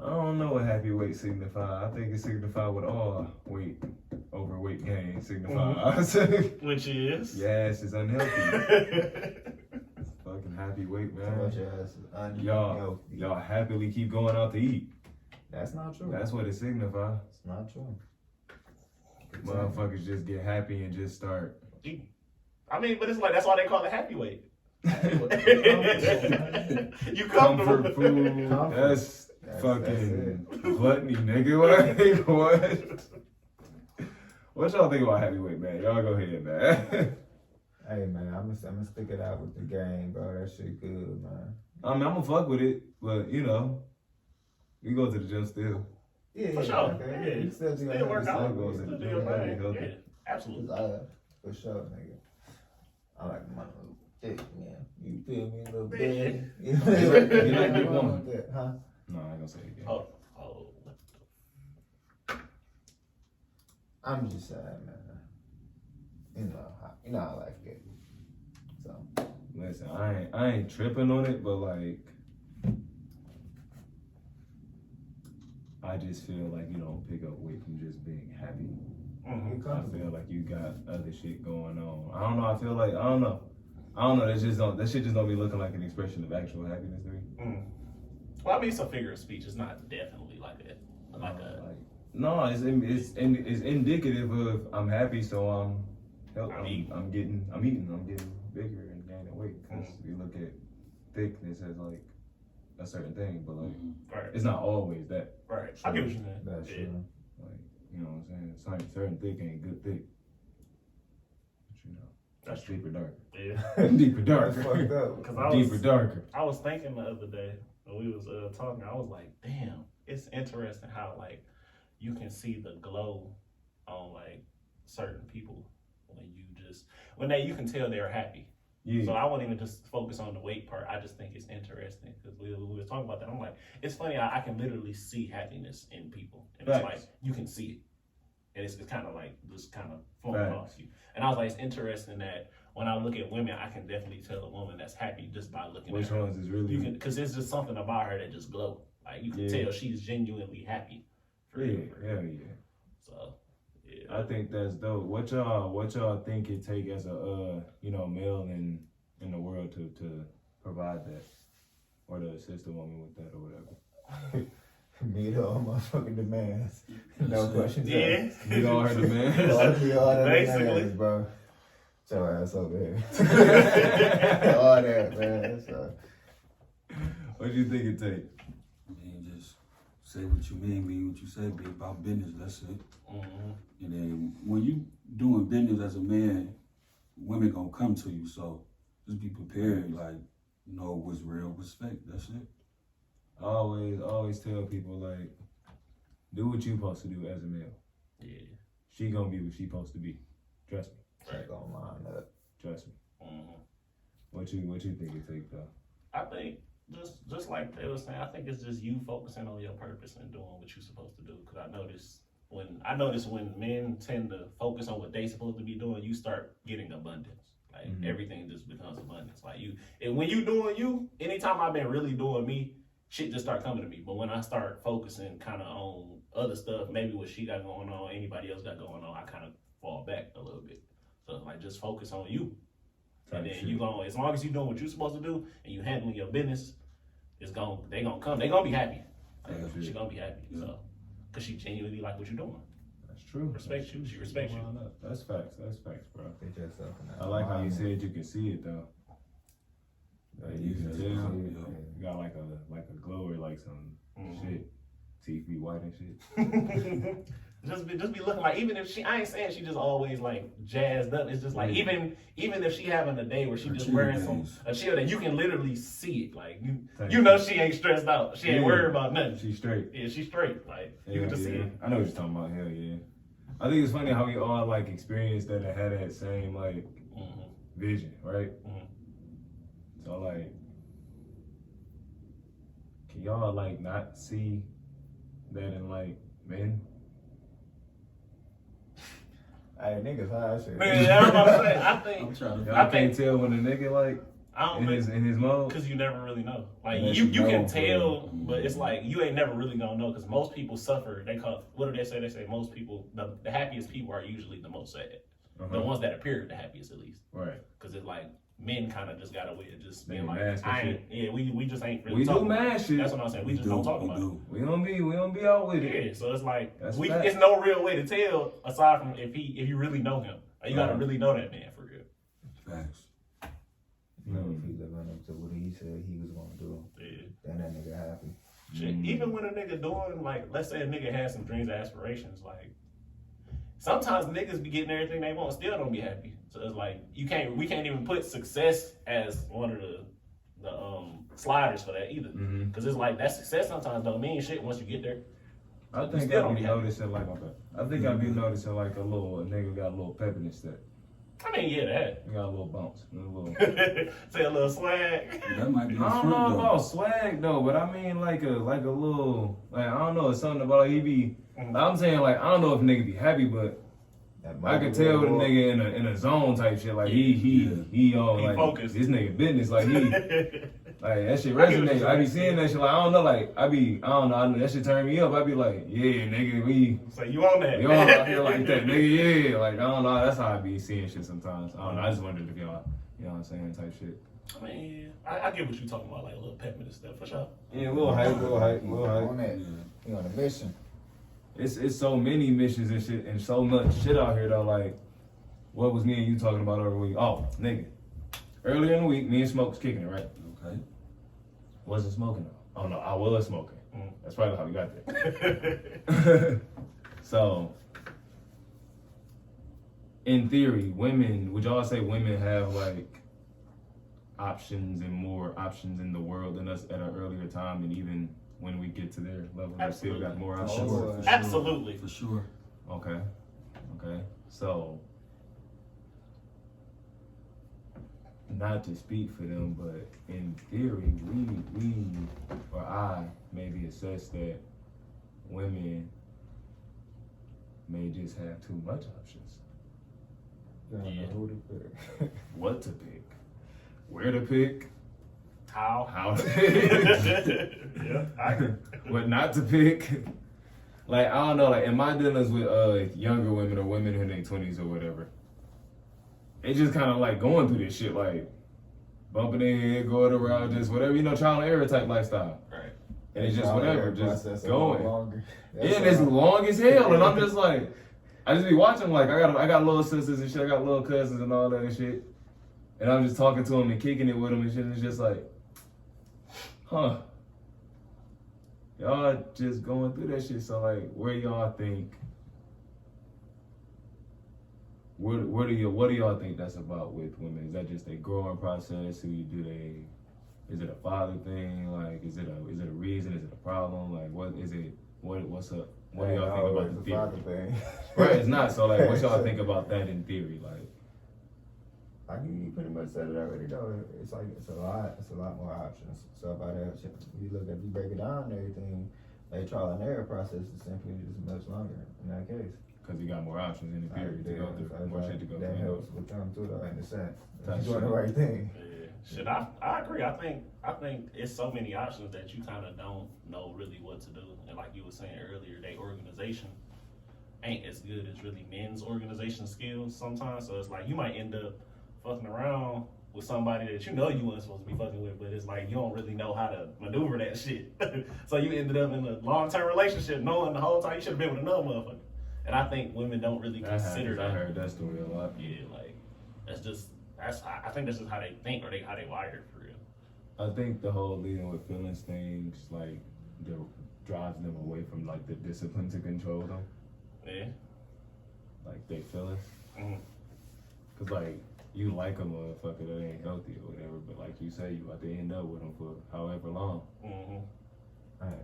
I don't know what happy weight signify. I think it signify what all overweight gain signifies. Which is? Yes, it's unhealthy. Fucking happy weight, man. Much ass unhealthy. Y'all happily keep going out to eat. That's not true. That's what it signifies. It's not true. Motherfuckers just get happy and just start. I mean, but it's like that's why they call it happy weight. You Comfort comfortable. food. That's fucking gluttony, nigga. What? What y'all think about heavyweight, man? Y'all go ahead, man. Hey man, I'm gonna stick it out with the game, bro. That shit good, man. I mean, I'm gonna fuck with it, but you know, we go to the gym still. Yeah, For sure. Okay. Yeah. You still do Still work out. Still goes to the Still do your gym, thing. healthy. Yeah, absolutely. For sure, nigga. I like my little thick, man. You feel me, little bit? You like big woman? Huh? No, I ain't gonna say it again. Oh. I'm just saying, man. You know I like it. So Listen, I ain't tripping on it, but like, I just feel like you don't pick up weight from just being happy. Mm-hmm. I feel like you got other shit going on. I don't know. I feel like I don't know. That shit just don't be looking like an expression of actual happiness to me. Well, I mean, it's a figure of speech. It's not definitely like a. No, it's indicative of I'm happy, so I'm eating bigger and gaining weight. Because you look at thickness as like a certain thing, but like it's not always that. Right. I get what you mean. that's true. Like, you know what I'm saying? Certain thick ain't good thick. But you know, That's deeper darker. Yeah. Deeper That's darker. fucked up. Because Deeper darker. I was thinking the other day when we was talking, I was like, damn, it's interesting how like you can see the glow on like certain people when you can tell they're happy. Yeah. So I won't even just focus on the weight part. I just think it's interesting because we were talking about that. I'm like, it's funny. I can literally see happiness in people, and it's like you can see it, and it's kind of like just kind of flowing off you. And I was like, it's interesting that when I look at women, I can definitely tell a woman that's happy just by looking Which at her. ones is really? Because there's just something about her that just glow. Like you can tell she's genuinely happy. Hell yeah. So. Yeah. I think that's dope. What y'all think it take as a male in the world to provide that, or to assist a woman with that or whatever? Meet all motherfucking demands. No questions asked. Meet all her demands. all the Basically. demands, bro. Get your ass over here. All that, man. So. What do you think it take? I mean, just say what you mean what you say, be about business, that's it. And then when you doing business as a man, women gonna come to you, so just be prepared, like, know what's real, what's fake, that's it. I always tell people, like, do what you supposed to do as a male. Yeah. She gonna be what she supposed to be. Trust me. Check on line up. Trust me. What you think it take though? I think just like they were saying, I think it's just you focusing on your purpose and doing what you're supposed to do. Because I notice when men tend to focus on what they supposed to be doing, you start getting abundance. Like everything just becomes abundance. Like and when you doing you, anytime I've been really doing me, shit just start coming to me. But when I start focusing kind of on other stuff, maybe what she got going on, anybody else got going on, I kind of fall back a little bit. So like just focus on you. And then you gonna, as long as you doing what you're supposed to do and you handling your business, they gonna come. They gonna be happy. Like, she gonna be happy. So, cause she genuinely like what you're doing. That's true. Respect you. She respects you. That's facts, bro. Get yourself in that I like how you line. said you can see it though. Like you can tell. You got like a glow or like some shit. Teeth be white and shit. Just be looking like, even if I ain't saying she just always like jazzed up. It's just like even if she having a day where she just wearing a chill day, you can literally see it. Like you know she ain't stressed out. She ain't worried about nothing. She's straight. Yeah, she's straight. Like you can just see it. I know what you're talking about. Hell yeah. I think it's funny how we all like experienced that and had that same like vision, right? So like, can y'all like not see that in like men? Hey, niggas high shit. Man, I was about to say, I think I can't tell when a nigga like I don't in his mode. because you never really know. Like Unless you you can know, tell, but it's like you ain't never really gonna know because most people suffer. They call what do they say? They say most people the happiest people are usually the most sad. The ones that appear the happiest at least. Right. Because it's like men kind of just got away with just being They like, mask and I ain't. shit. Yeah, we just ain't really. We do talking about mad it. shit. That's what I'm saying. We just don't talk about it. We don't be out with it. Yeah, so it's like That's it's no real way to tell aside from if you really know him. Like, you gotta really know that man for real. Facts. You know, if he living up to what he said he was gonna do, Yeah. then that nigga happy. Shit, even when a nigga doing like, let's say a nigga has some dreams and aspirations, like sometimes niggas be getting everything they want, still don't be happy. So it's like we can't even put success as one of the sliders for that either, because it's like that success sometimes don't mean shit once you get there. I think I be noticing like a nigga got a little pep in his step. I mean, yeah, that. You got a little bounce, a little. Say a little swag. That might be I don't know about swag though, but I mean like a little I don't know, it's something about he be. I'm saying like I don't know if nigga be happy, but I can tell the nigga in a zone type shit. Like he all like focused. This nigga business. Like he like that shit resonates. I be seeing that shit. Like I don't know. Like I don't know. That shit turn me up. I be like, yeah, nigga, we. So you on that? I feel like that, nigga. Yeah, like I don't know. That's how I be seeing shit sometimes. I don't know. I just wondered if y'all, you know what I'm saying, type shit. I mean, I get what you talking about, like a little pep in the step for sure. Yeah, a little hype. On that, you on a mission. It's so many missions and shit and so much shit out here though. Like, what was me and you talking about over the week? Oh, nigga. Earlier in the week, me and Smoke was kicking it, right? Okay. Wasn't smoking though. Oh no, I was smoking. That's probably how we got there. So, in theory, would y'all say women have like options and more options in the world than us at an earlier time, and even when we get to their level, they still got more For options? sure. Absolutely. For sure. Okay. So, not to speak for them, but in theory, we or I maybe assess that women may just have too much options. You don't know who to pick. What to pick, where to pick, How to pick, yeah, I agree. what not to pick. Like I don't know. Like in my dealings with younger women or women in their 20s or whatever, they just kind of like going through this shit, like bumping their head, going around, just whatever, trial and error type lifestyle. Right. And it's just whatever, just going. Longer. Yeah, and it's long as hell, and I'm just like, I just be watching. Like I got little sisters and shit, I got little cousins and all that and shit, and I'm just talking to them and kicking it with them and shit. And it's just like, huh? Y'all just going through that shit. So like, where y'all think? What do y'all think that's about with women? Is that just a growing process? Is it a father thing? Like, is it a reason? Is it a problem? Like, what is it? What's up? What do y'all think about the theory? Thing. Right, it's not. So like, what y'all think about that in theory? Like, I think you pretty much said it already though. It's a lot more options. So by that, you break it down and everything, like trial and error process is simply just much longer in that case. because you got more options in the theory to go through, more shit to go That through. helps with them too though, in a sense. Type You're doing the shit. right thing. Yeah. Shit, I agree. I think it's so many options that you kind of don't know really what to do. And like you were saying earlier, they organization ain't as good as really men's organization skills sometimes. So it's like you might end up fucking around with somebody that you know you weren't supposed to be fucking with, but it's like you don't really know how to maneuver that shit. So you ended up in a long-term relationship knowing the whole time you should have been with another motherfucker. And I think women don't really consider that. I heard that story a lot. Yeah, like I think that's just how they think or how they wired for real. I think the whole leading with feelings things like drives them away from like the discipline to control them, Yeah. like they feelings. Mm-hmm. Cause like you like a motherfucker that ain't healthy or whatever, but like you say, you about to end up with them for however long. Mm-hmm.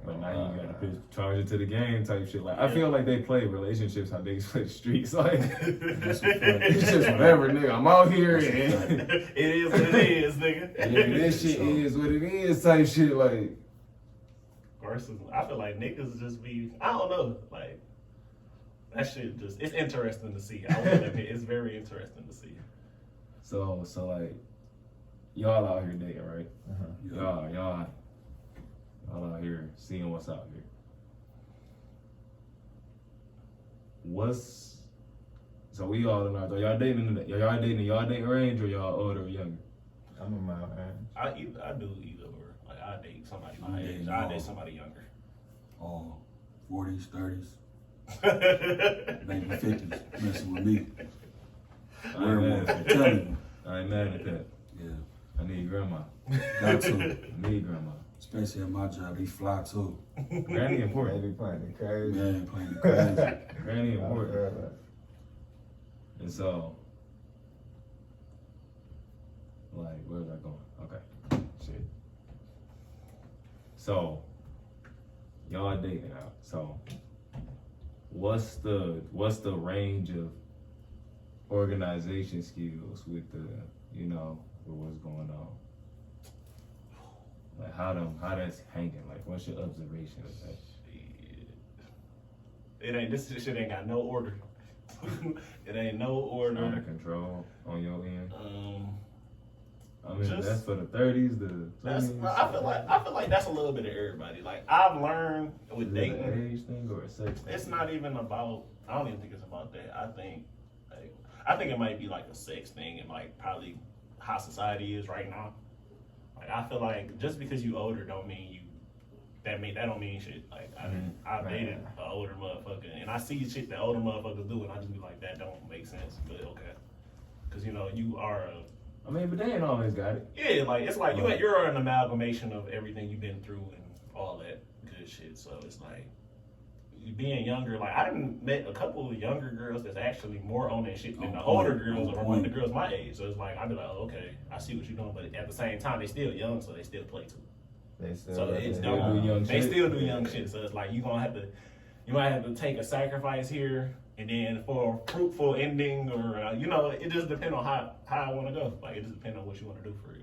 But now you gotta charge it to the game type shit. Like I feel like they play relationships how they play the streets. Like it's just whatever, nigga. I'm out here and It is what it is, nigga. yeah, this shit is what it is type shit. Like Versus, I feel like niggas just be, I don't know, like that shit just, it's interesting to see. I will admit, it's very interesting to see. so like y'all out here dating, right? Uh-huh. Y'all out here seeing what's out here. So we all in our, y'all dating y'all dating range or y'all older or younger? I'm in my range. I do either or. Like I date somebody I'm my age. dating I all. date somebody younger. All 40s, 30s, maybe 50s, messing with me. I ain't mad at Tell that. you. I ain't mad at that. Yeah, I need grandma. got to. I need grandma. Especially at my job, they fly too. Granny important. Maybe playing crazy. Man, playing the crazy. Granny I feel important. that. And so, like, where's that going? Okay, shit. So, y'all dating out. So, what's the range of organization skills with the, with what's going on? Like how that's hanging? Like, what's your observation of that? This shit ain't got no order. It ain't no order. Under control on your end. I mean, Just- that's for the 30s, the 20s. I feel like that's a little bit of everybody. Like I've learned with Is it dating, an age thing or a sex thing? it's not even about. I don't even think it's about that. I think it might be like a sex thing and like probably how society is right now. Like I feel like just because you older don't mean you. That don't mean shit. Like I've dated an older motherfucker and I see shit that older motherfuckers do and I just be like that don't make sense. But okay, because you are a. I mean, but they ain't always got it. Yeah, like it's like you're an amalgamation of everything you've been through and all that good shit. So it's like you being younger. Like I done met a couple of younger girls that's actually more on that shit than the older girls or the girls my age. So it's like I'd be like, oh, okay, I see what you're doing, but at the same time they still young, so they still play too. They still, So it's They do young they shit. still do young shit. So it's like you might have to take a sacrifice here. And then for a fruitful ending, or it just depends on how I want to go. Like it just depends on what you want to do for real.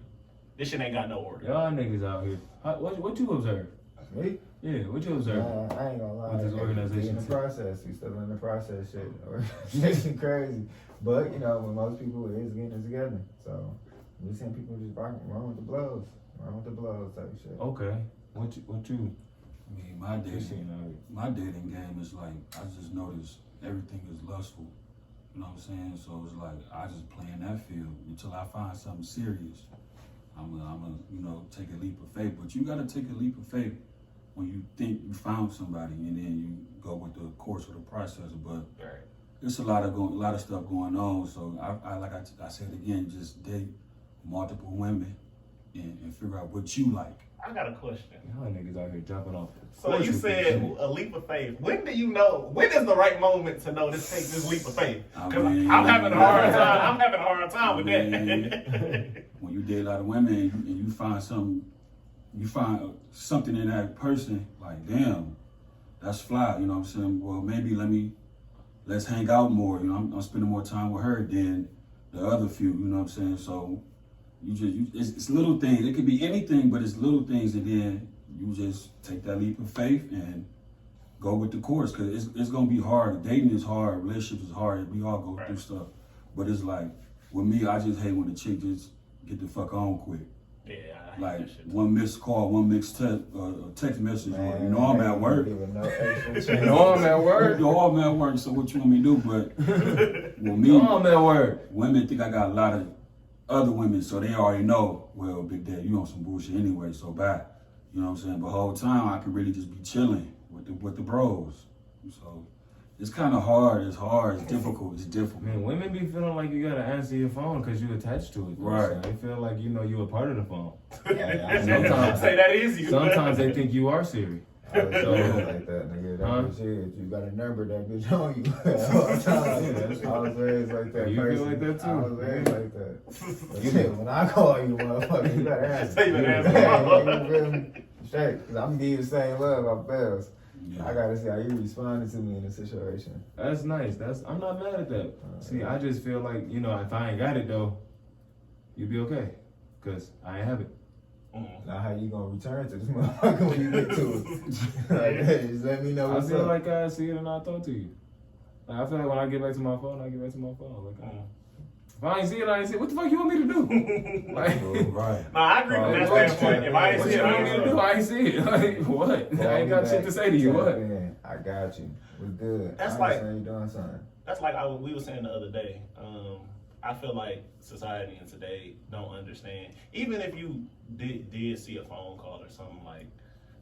This shit ain't got no order. Y'all niggas out here. What you observe? Me? Yeah, what you observe? I ain't gonna lie. With this We organization in the shit. process. We still in the process shit. Organization crazy. But, when most people is getting it together. So, we seeing people just run with the blows. Run with the blows type shit. Okay. What you? I mean, You seen out here? my dating game is like, I just noticed everything is lustful. You know what I'm saying? So it's like, I just play in that field until I find something serious. I'm gonna take a leap of faith. But you gotta take a leap of faith when you think you found somebody and then you go with the course of the process. But Right. there's a lot of stuff going on. So I said again, just date multiple women and figure out what you like. I got a question. Y'all niggas out here jumping off. So horses you and said shit. a leap of faith. When do you know? When is the right moment to know to take this leap of faith? I Because mean- I'm having a hard time. I'm having a hard time with I that. When you date a lot of women and you find something in that person, like damn, that's fly. You know what I'm saying? Well, maybe let's hang out more. I'm spending more time with her than the other few. You know what I'm saying? So it's little things. It could be anything, but it's little things, and then you just take that leap of faith and go with the course. Cause it's gonna be hard. Dating is hard. Relationships is hard. We all go through stuff. But it's like with me, I just hate when the chick just get the fuck on quick. Yeah, I hate Like that shit. one missed call, one missed text message. Or, I'm at work. No extra chance. I'm at work. I'm at work. So what you want me to do? But with me, I'm at work. women think I got a lot of other women, so they already know. Well, Big Dad, you on some bullshit anyway. So bye. You know what I'm saying? But the whole time I could really just be chilling with the bros. So it's kind of hard. It's hard. It's difficult. It's difficult. Man, women be feeling like you gotta answer your phone because you attached to it. Right. They feel like you a part of the phone. Sometimes Say that is you. Sometimes they think you are Siri. I was raised like that, nigga. That Huh? bitch is. You got a number, that bitch on you. All the time. I was raised like that. You feel person. like that too? I was raised like that. But shit, when I call you, motherfucker, you better answer. Say you better answer. Yeah, you feel me? Straight. Cause I'm gonna give you the same love I fails. Yeah. I gotta see how you responded to me in a situation. That's nice. I'm not mad at that. See, I just feel like, if I ain't got it though, you be okay. Cause I ain't have it. Now how you gonna return to this motherfucker when you get to it? Like, hey, just let me know I what's feel up. like I see it and I talk to you. Like, I feel like when I get back to my phone, I get back to my phone. Like, If I ain't see it, I ain't see it. What the fuck you want me to do? Like, Right. No, I agree with that standpoint. If I ain't what see you it, I want ain't me see to do? it. I ain't see it. Like, what? I ain't got shit to say to you. What? I got you. We're good. That's I like- understand you doing something. That's like we were saying the other day. I feel like society and today don't understand. Even if you did see a phone call or something, like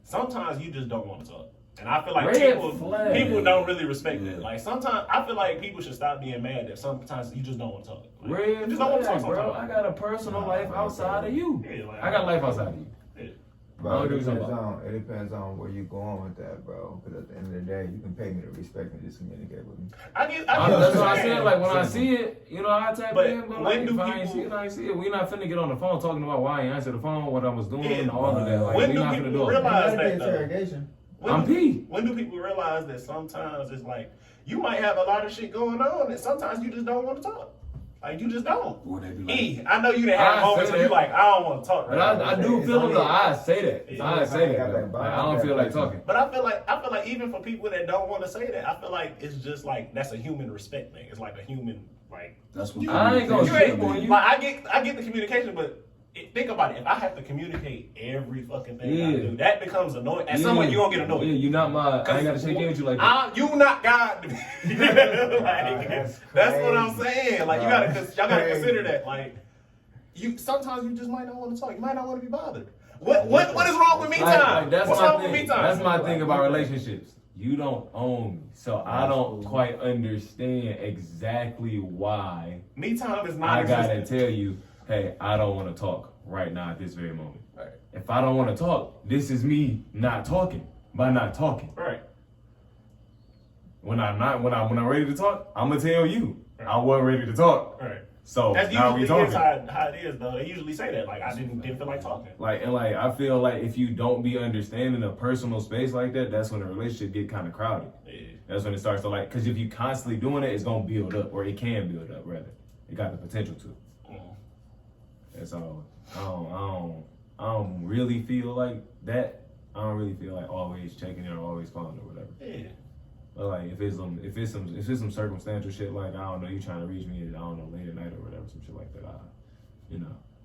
sometimes you just don't want to talk. And I feel like Red flag. people don't really respect Yeah. that. Like sometimes I feel like people should stop being mad that sometimes you just don't want to talk. Like, you Red just don't want to talk flag, bro. I sometimes. got a personal life outside of you. Yeah, like, I got life outside of you. Bro, I it don't do depends something. on where you going with that, bro. Because at the end of the day, you can pay me to respect and just communicate with me. I get That's what I saying. said. Like when I see it, you know, I tap But in. But when like, do if I ain't people- see it, I ain't see it. We not finna get on the phone talking about why I ain't answer the phone, what I was doing, Yeah. all of that. Like When we do not finna people do all that. realize Ain't gotta that, be though? interrogation. I'm P. When do people realize that sometimes it's like you might have a lot of shit going on and sometimes you just don't want to talk? Like you just don't. Or they be like, I know you done had I moments say where you that. like, I don't want to talk right But now. I do It's feel them only- though. I say that. It's I only say if I got that. Though. that bond Like, I don't with feel that like person. talking. But I feel like even for people that don't want to say that, I feel like it's just like that's a human respect thing. It's like a human like. that's what I ain't gonna You shit ain't, on you. like I get the communication, but think about it. If I have to communicate every fucking thing I Yeah. do, that becomes annoying. At some point, you gonna get annoyed. Yeah, you not my. I ain't gotta check in with you like that. You not God to me. Like, That's that's what I'm crazy. saying. Like Bro, y'all gotta crazy. consider that. Like you sometimes you just might not want to talk. You might not want to be bothered. What is wrong with me time? That's What's my wrong thing. with me time? That's my thing about relationships. You don't own me, so I don't quite understand exactly why Me time is not. I gotta tell you, hey, I don't want to talk right now at this very moment. Right. If I don't want to talk, this is me not talking by not talking. Right. When I'm ready to talk, I'm gonna tell you I wasn't ready to talk. Right. So That's now we usually talking. how it is though. They usually say that. Like I didn't feel like talking. Like I feel like if you don't be understanding a personal space like that, that's when a relationship get kind of crowded. Yeah. That's when it starts to like, because if you constantly doing it, it's gonna build up, or it can build up rather. It got the potential to. Mm. That's all. I don't really feel like that. I don't really feel like always checking in or always calling or whatever. Yeah. But like if it's some circumstantial shit, like I don't know, you trying to reach me, I don't know, late at night or whatever, some shit like that.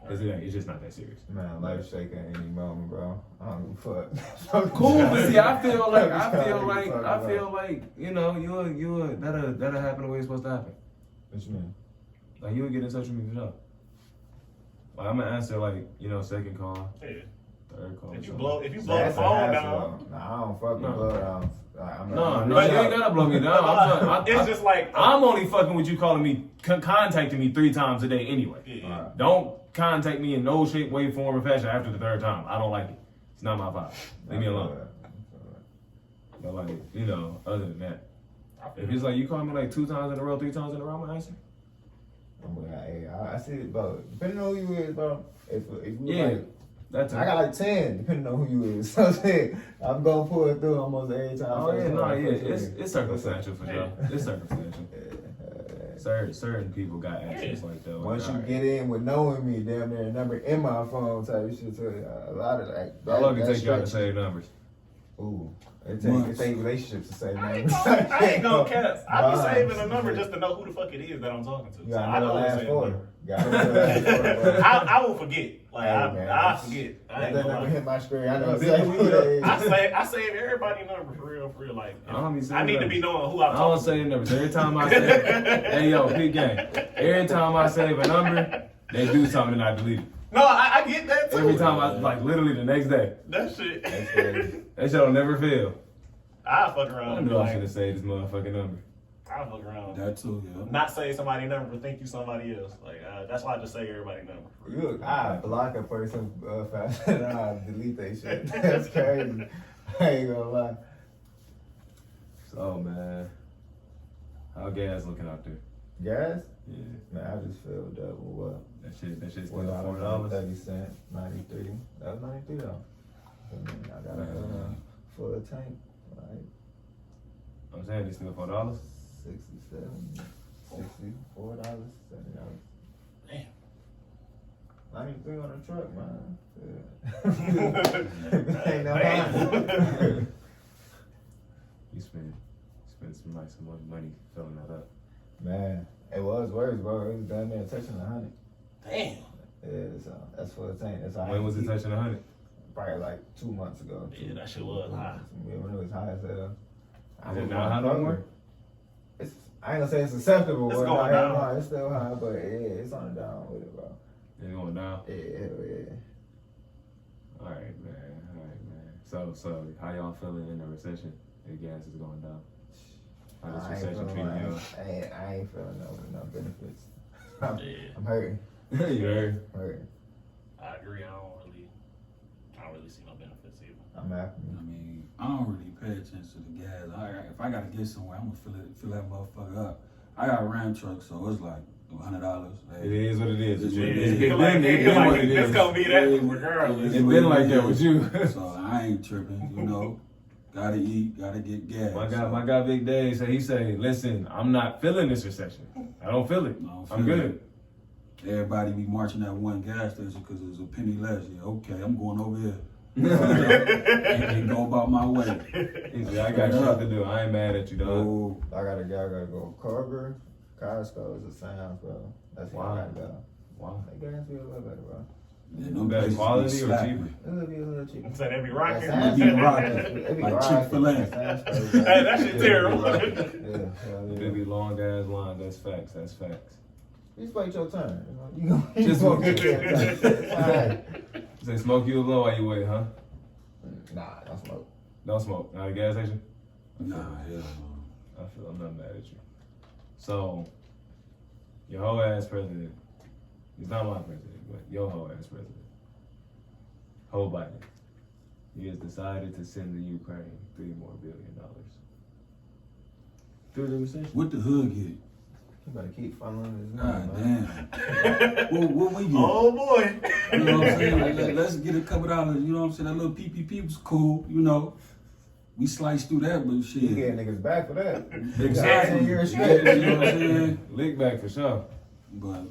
Cause it's just not that serious. Man, life shaking any moment, bro. I don't give a fuck. Cool, but see, I feel What like, you know, you that'll happen the way it's supposed to happen. you mean? Like you'll get in touch with me for sure. Like I'm gonna answer like, you know, second call, Yeah. third call. If you so- blow the That's a phone hassle, down. though. Nah, I don't fuck with No. blow down. I'm No, not- you ain't gotta blow me down. It's just like I'm only fucking with you calling me, contacting me 3 times a day anyway. Yeah. Alright. Don't contact me in no shape, way, form, or fashion after the 3rd time. I don't like it. It's not my vibe. Leave me alone. But like, you know, other than that, I feel if it's like you call me like 2 times in a row, 3 times in a row, I'm gonna answer. I see it, bro. Depending on who you is, bro. If you Yeah, like, that's I got like 10, depending on who you is. So I'm saying, I'm gonna pull it through almost every time. Oh yeah, First no, time, yeah, first it's time. circumstantial for sure. Yeah. It's circumstantial. Certain people got actions like that. Once you Alright. get in with knowing me, damn near a number in my phone type shit. So a lot of like. How long it take y'all to stretch- save numbers? Ooh, it Months. take relationships to say I names. ain't gonna cap. I be Bonds. saving a number just to know who the fuck it is that I'm talking to. You So gotta I know the know last it's four. number. Gotta know the last four, bro. I will forget. Like Hey, I man. forget. I Let ain't that gonna number lie. hit my screen. I know Yeah, exactly we- who that is. I save everybody number for real. Like I don't be I saving need to numbers. be knowing who I'm I don't talking save numbers. Every time I save, hey yo, big game. Every time I save a number, they do something and I delete it. to. No, I get that too. Every time I like literally the next day. That shit. That's crazy. That shit'll never fail. I fuck I around. knew I Like, should have saved this motherfucking number. I fuck around. that too, yeah. Not say somebody number, but think you somebody else. Like that's why I just say everybody number. You, I block a person faster than I delete that shit. That's crazy. I ain't gonna lie. So man, how gas looking out there? Gas? Yeah, Man, I just filled up with what? that shit's still $4.30, $4. 93. That was 93 though. And then I got a full tank, like I'm saying it's still $4. 67, $64, $70. Damn. 93 on the truck, man. Yeah. Ain't no Damn. You spend some nice money filling that up. Man, it was worse, bro. It was down there touching 100. Damn. Yeah, so that's what it's saying. That's how When was it touching 100? Probably like 2 months ago. Yeah, that shit was high. Yeah, when it was high as hell. Is it not high no more? It's, I ain't gonna say it's acceptable. It's but going no, down. no, it's still high, but yeah, it's on the down with it, bro. It's going down. Yeah, hell yeah. All right, man. So how y'all feeling in the recession? The gas is going down. How this I ain't recession feeling treating like, you? I ain't feeling no benefits. Yeah, I'm hurting. You heard? Hurting. I agree. I don't really see no benefits either. I'm happy. I mean, I don't really pay attention to the gas. If I gotta get somewhere, I'm gonna fill that motherfucker up. I got a Ram truck, so it's like $100. It is what it is. It's Yeah, what it it's is. been like, It it's been like what it it's is. gonna be that Yeah, regardless. It been like that with you. So I ain't tripping, you know. Gotta eat, gotta get gas. My guy Big Dave he say, listen, I'm not feeling this recession. I don't feel it. I don't I'm feel good. it. Everybody be marching at one gas station because there's a penny less. Yeah, okay, I'm going over here. and go about my way. He said, I got shit to do. I ain't mad at you, dog. Oh, I gotta go Kroger, Costco is the sounds, bro. That's where I gotta go. Wow. That gas be a little better, bro. yeah, Better them places be quality or slapping. cheaper? It'll be a little cheaper. So they be rocking. That It be rocking. It be Like rocking. Chick-fil-A. Hey, that shit terrible. Yeah, hell There yeah. be long ass lines. That's facts. That's facts. Just wait your turn. You know, you Just gonna wait get your turn. It's alright. Say smoke you a blow while you wait, huh? Nah, don't smoke. Don't smoke. Not a gas station? Nah, hell no. I feel I'm not mad at you. So, your whole ass president, he's not my president, but your whole ass president, Joe Biden, he has decided to send the Ukraine $3 more billion through the recession. What the hood get? You better keep following this God man. damn. What we get? Oh boy. You know what I'm saying? Like, let's get a couple dollars. You know what I'm saying? That little PPP was cool. You know, we sliced through that, but shit. You get niggas back for that. Exactly. 10 years Yeah, straight. you know what I'm saying? Lick back for sure. But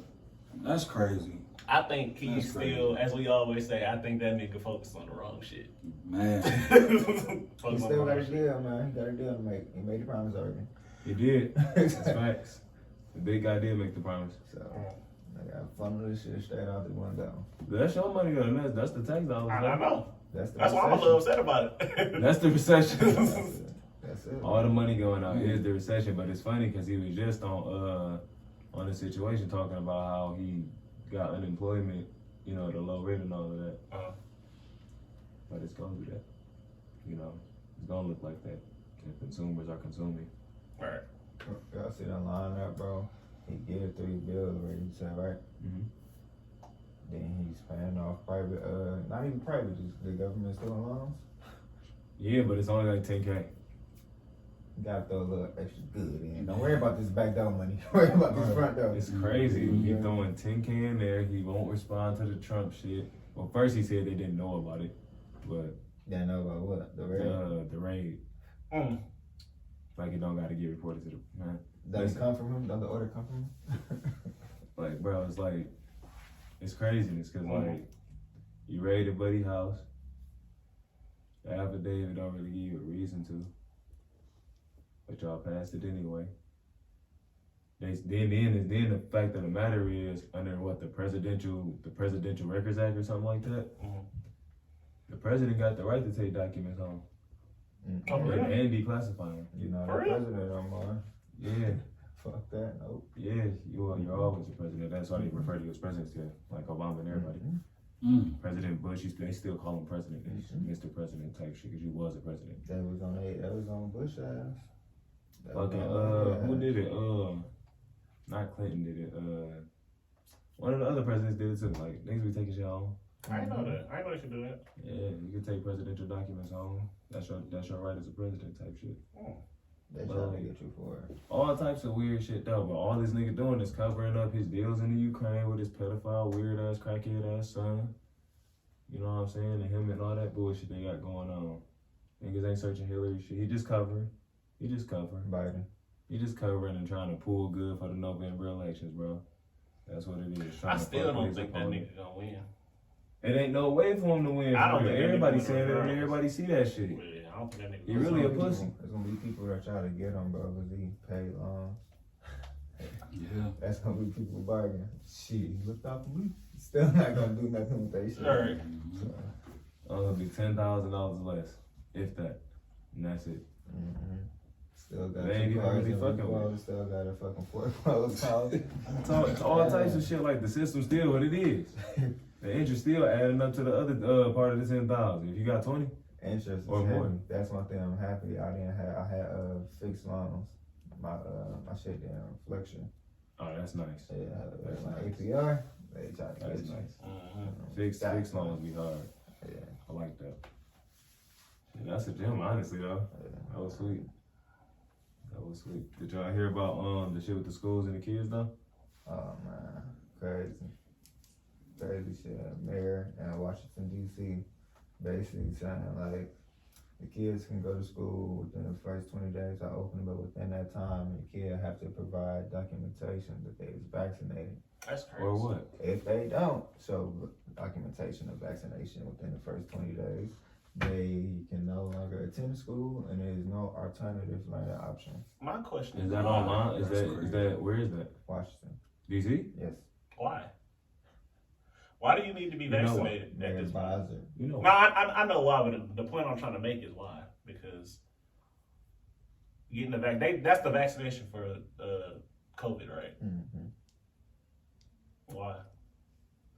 that's crazy, I think he's That's crazy. still, as we always say, I think that nigga focused on the wrong shit. man. He Focused on the still got wrong a shit. deal, man. He got a deal to make. He made the promise already. He did. That's facts. The big guy did make the promise. So, I got funnel this shit straight out the window. That's your money though. That's the tax dollars. I though. know. That's That's why I'm a little upset about it. That's the recession. That's it. All the money going out is the recession, but it's funny because he was just on the situation talking about how he got unemployment, you know, the low rate and all of that. But it's gonna do that. You know, it's gonna look like that if consumers are consuming. Right. Y'all see that line there, bro? He gave 3 bills already, you said, right? Mm-hmm. Then he's paying off private, not even private, just the government student loans. Yeah, but it's only like 10K. Gotta throw a little extra good in. Don't worry about this back door money. Worry about this front door. It's crazy. He Yeah. throwing 10K in there. He won't respond to the Trump shit. Well, first he said they didn't know about it, but Didn't know about what? The raid? the raid, Mm. like it don't got to get reported to the man. Does it listen. come from him? Does the order come from him? Like, bro, it's like, it's craziness because, Mhm. like, you raided Buddy's house. The affidavit don't really give you a reason to, but y'all passed it anyway. Then the fact of the matter is, under what, the Presidential Records Act or something like that, Mhm. the president got the right to take documents home Oh, really? and declassify them. You're not For the real? president no more. Yeah, Fuck that, nope. yeah, you're always the president. That's why they refer to you as president still, like Obama and everybody. Mm. President Bush, they still call him president, Mhm. Mr. President type shit, because you was a president. That was on Bush ass. That was Fucking, on- who did it? Not Clinton did it. One of the other presidents did it too. Like, niggas be taking shit home. I didn't know that. I didn't know you could do that. Yeah, you can take presidential documents home. That's your right as a president type shit. They trying to get you for it. All types of weird shit though, but all this nigga doing is covering up his deals in the Ukraine with his pedophile, weird ass, crackhead ass son. You know what I'm saying? And him and all that bullshit they got going on. Niggas ain't searching Hillary shit. He just covering. Biden. He just covering and trying to pull good for the November elections, bro. That's what it is. I Trying to still fuck don't his think that opponent. nigga gonna win. It ain't no way for him to win. I don't for real. think that nigga Everybody win saying it and regardless. everybody see that shit. Really, I don't think that nigga He gonna really a win. pussy. There's gonna be people that try to get him, bro, because he paid loans. That's gonna be people bargaining. Shit, he looked out for me. Still not gonna do nothing with that shit. Alright. So, It'll be $10,000 less, if that, and that's it. Still got They ain't two even cars really in fucking the with clothes, still got a fucking foreclosed house. It's all types of shit. Like the system's still what it is. The interest still adding up to the other part of the 10,000. If you got 20, Interest is Or more. heavy. That's one thing I'm happy. I had fixed loans. My shit didn't fluctuate. oh, that's nice. Yeah, That's my nice. APR, they tried to That's get you. nice. Fixed loans be hard. Yeah, I like that. Yeah, that's a gem, honestly, though. yeah. That was sweet. That was sweet. Did y'all hear about the shit with the schools and the kids, though? Oh man, crazy shit. Mayor in Washington D.C. basically saying like the kids can go to school within the first 20 days I open, but within that time, the kid have to provide documentation that they was vaccinated. That's crazy. Or what? If they don't show documentation of vaccination within the first 20 days, they can no longer attend school, and there is no alternative learning option. My question Is that online? That's crazy. Where is that? Washington, DC? yes, Why? Why do you need to be You know vaccinated at their this point? advisor. You know. No, I know why, but the point I'm trying to make is why. Because getting the that's the vaccination for COVID, right? Mm-hmm. Why?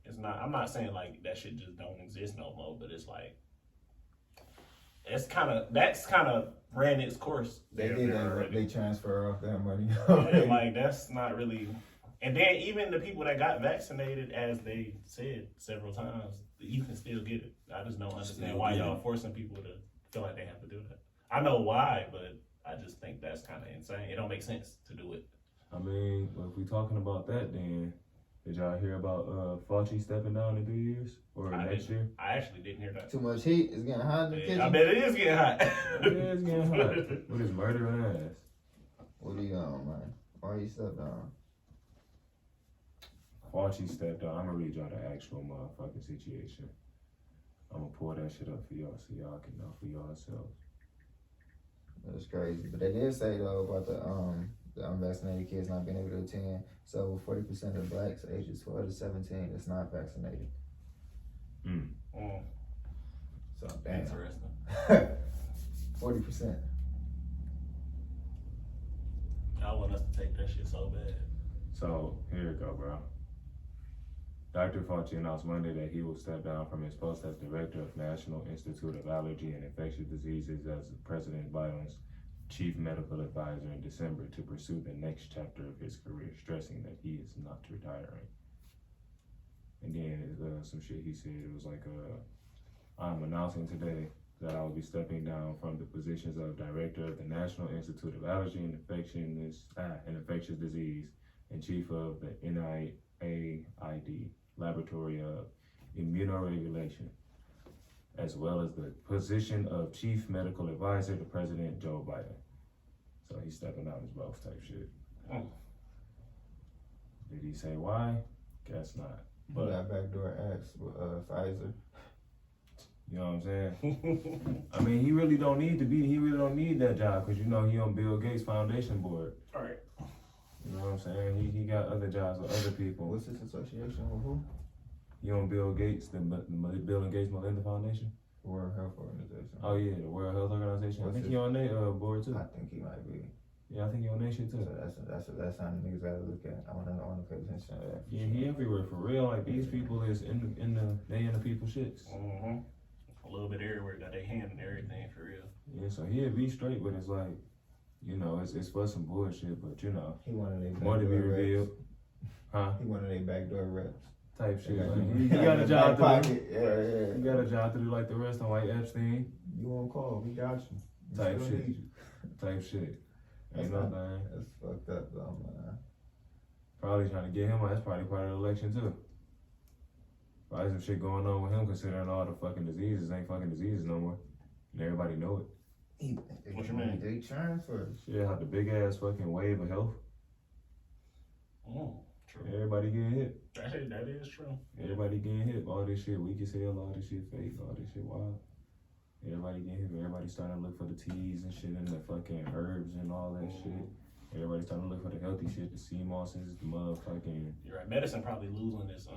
It's not. I'm not saying like that shit just don't exist no more, but it's like that's kind of ran its course. They there did that. already. They transfer off that money. And like that's not really. And then even the people that got vaccinated, as they said several times, you can still get it. I just don't understand Still why get y'all it. forcing people to feel like they have to do that. I know why, but I just think that's kind of insane. It don't make sense to do it. I mean, well, if we talking about that, then did y'all hear about Fauci stepping down in 3 years or next year? I actually didn't hear that. Too much heat. It's getting hot in the Yeah, kitchen. I bet it is getting hot. Yeah, it's getting hot with his murdering ass. What are you on, man? Why you stepped down? Fauci stepped down. I'm gonna read y'all the actual motherfucking situation. I'm gonna pull that shit up for y'all so y'all can know for yourselves. That's crazy. But they did say though about the unvaccinated kids not being able to attend. So 40% of blacks ages 4 to 17 is not vaccinated. Mm. So damn. Interesting. 40%. I want us to take that shit so bad. So here you go, bro. Dr. Fauci announced Monday that he will step down from his post as director of National Institute of Allergy and Infectious Diseases as President Biden's chief medical advisor in December to pursue the next chapter of his career, stressing that he is not retiring. And then some shit he said, it was like, I'm announcing today that I will be stepping down from the positions of director of the National Institute of Allergy and Infectious Disease and chief of the NIAID Laboratory of Immunoregulation, as well as the position of chief medical advisor to President Joe Biden. So he's stepping out as both type shit. Mm. Did he say why? Guess not. But But that backdoor acts with Pfizer. you know what I'm saying? I mean, he really don't need that job because you know he on Bill Gates Foundation board. All right. You know what I'm saying? He got other jobs with other people. What's this association with who? You on Bill Gates, the Bill and Gates Melinda Foundation? World Health Organization. Oh yeah, the World Health Organization. I What's think his- he on their board too. I think he might be. Yeah, I think he on their shit So too. that's something niggas gotta look at. I wanna pay attention to that. Yeah, he everywhere for real. Like these people is in the people shits. Mm-hmm. A little bit everywhere, got their hand in everything for real. Yeah, so he'll be straight, but it's like, you know, it's for some bullshit, but you know, He one of their more to be backdoor revealed. reps. Huh? He one of their backdoor reps. Type shit. They got Like, him- he got a job to back do. pocket. Yeah. He got a job to do like the rest of like Epstein. You on call? We got you. We Type still shit. need you. Type shit. That's Ain't not- nothing. That's fucked up though, man. Probably trying to get him. That's probably part of the election too. Probably some shit going on with him, considering all the fucking diseases ain't fucking diseases no more, and everybody know it. What you mean? They transfer. Shit, how the big ass fucking wave of health. True. Everybody getting hit. That is true. Everybody getting hit. All this shit weak as hell. All this shit fake. All this shit wild. Everybody getting hit. Everybody starting to look for the teas and shit and the fucking herbs and all that shit. Everybody starting to look for the healthy shit, the sea mosses, the motherfucking. You're right. Medicine probably losing this.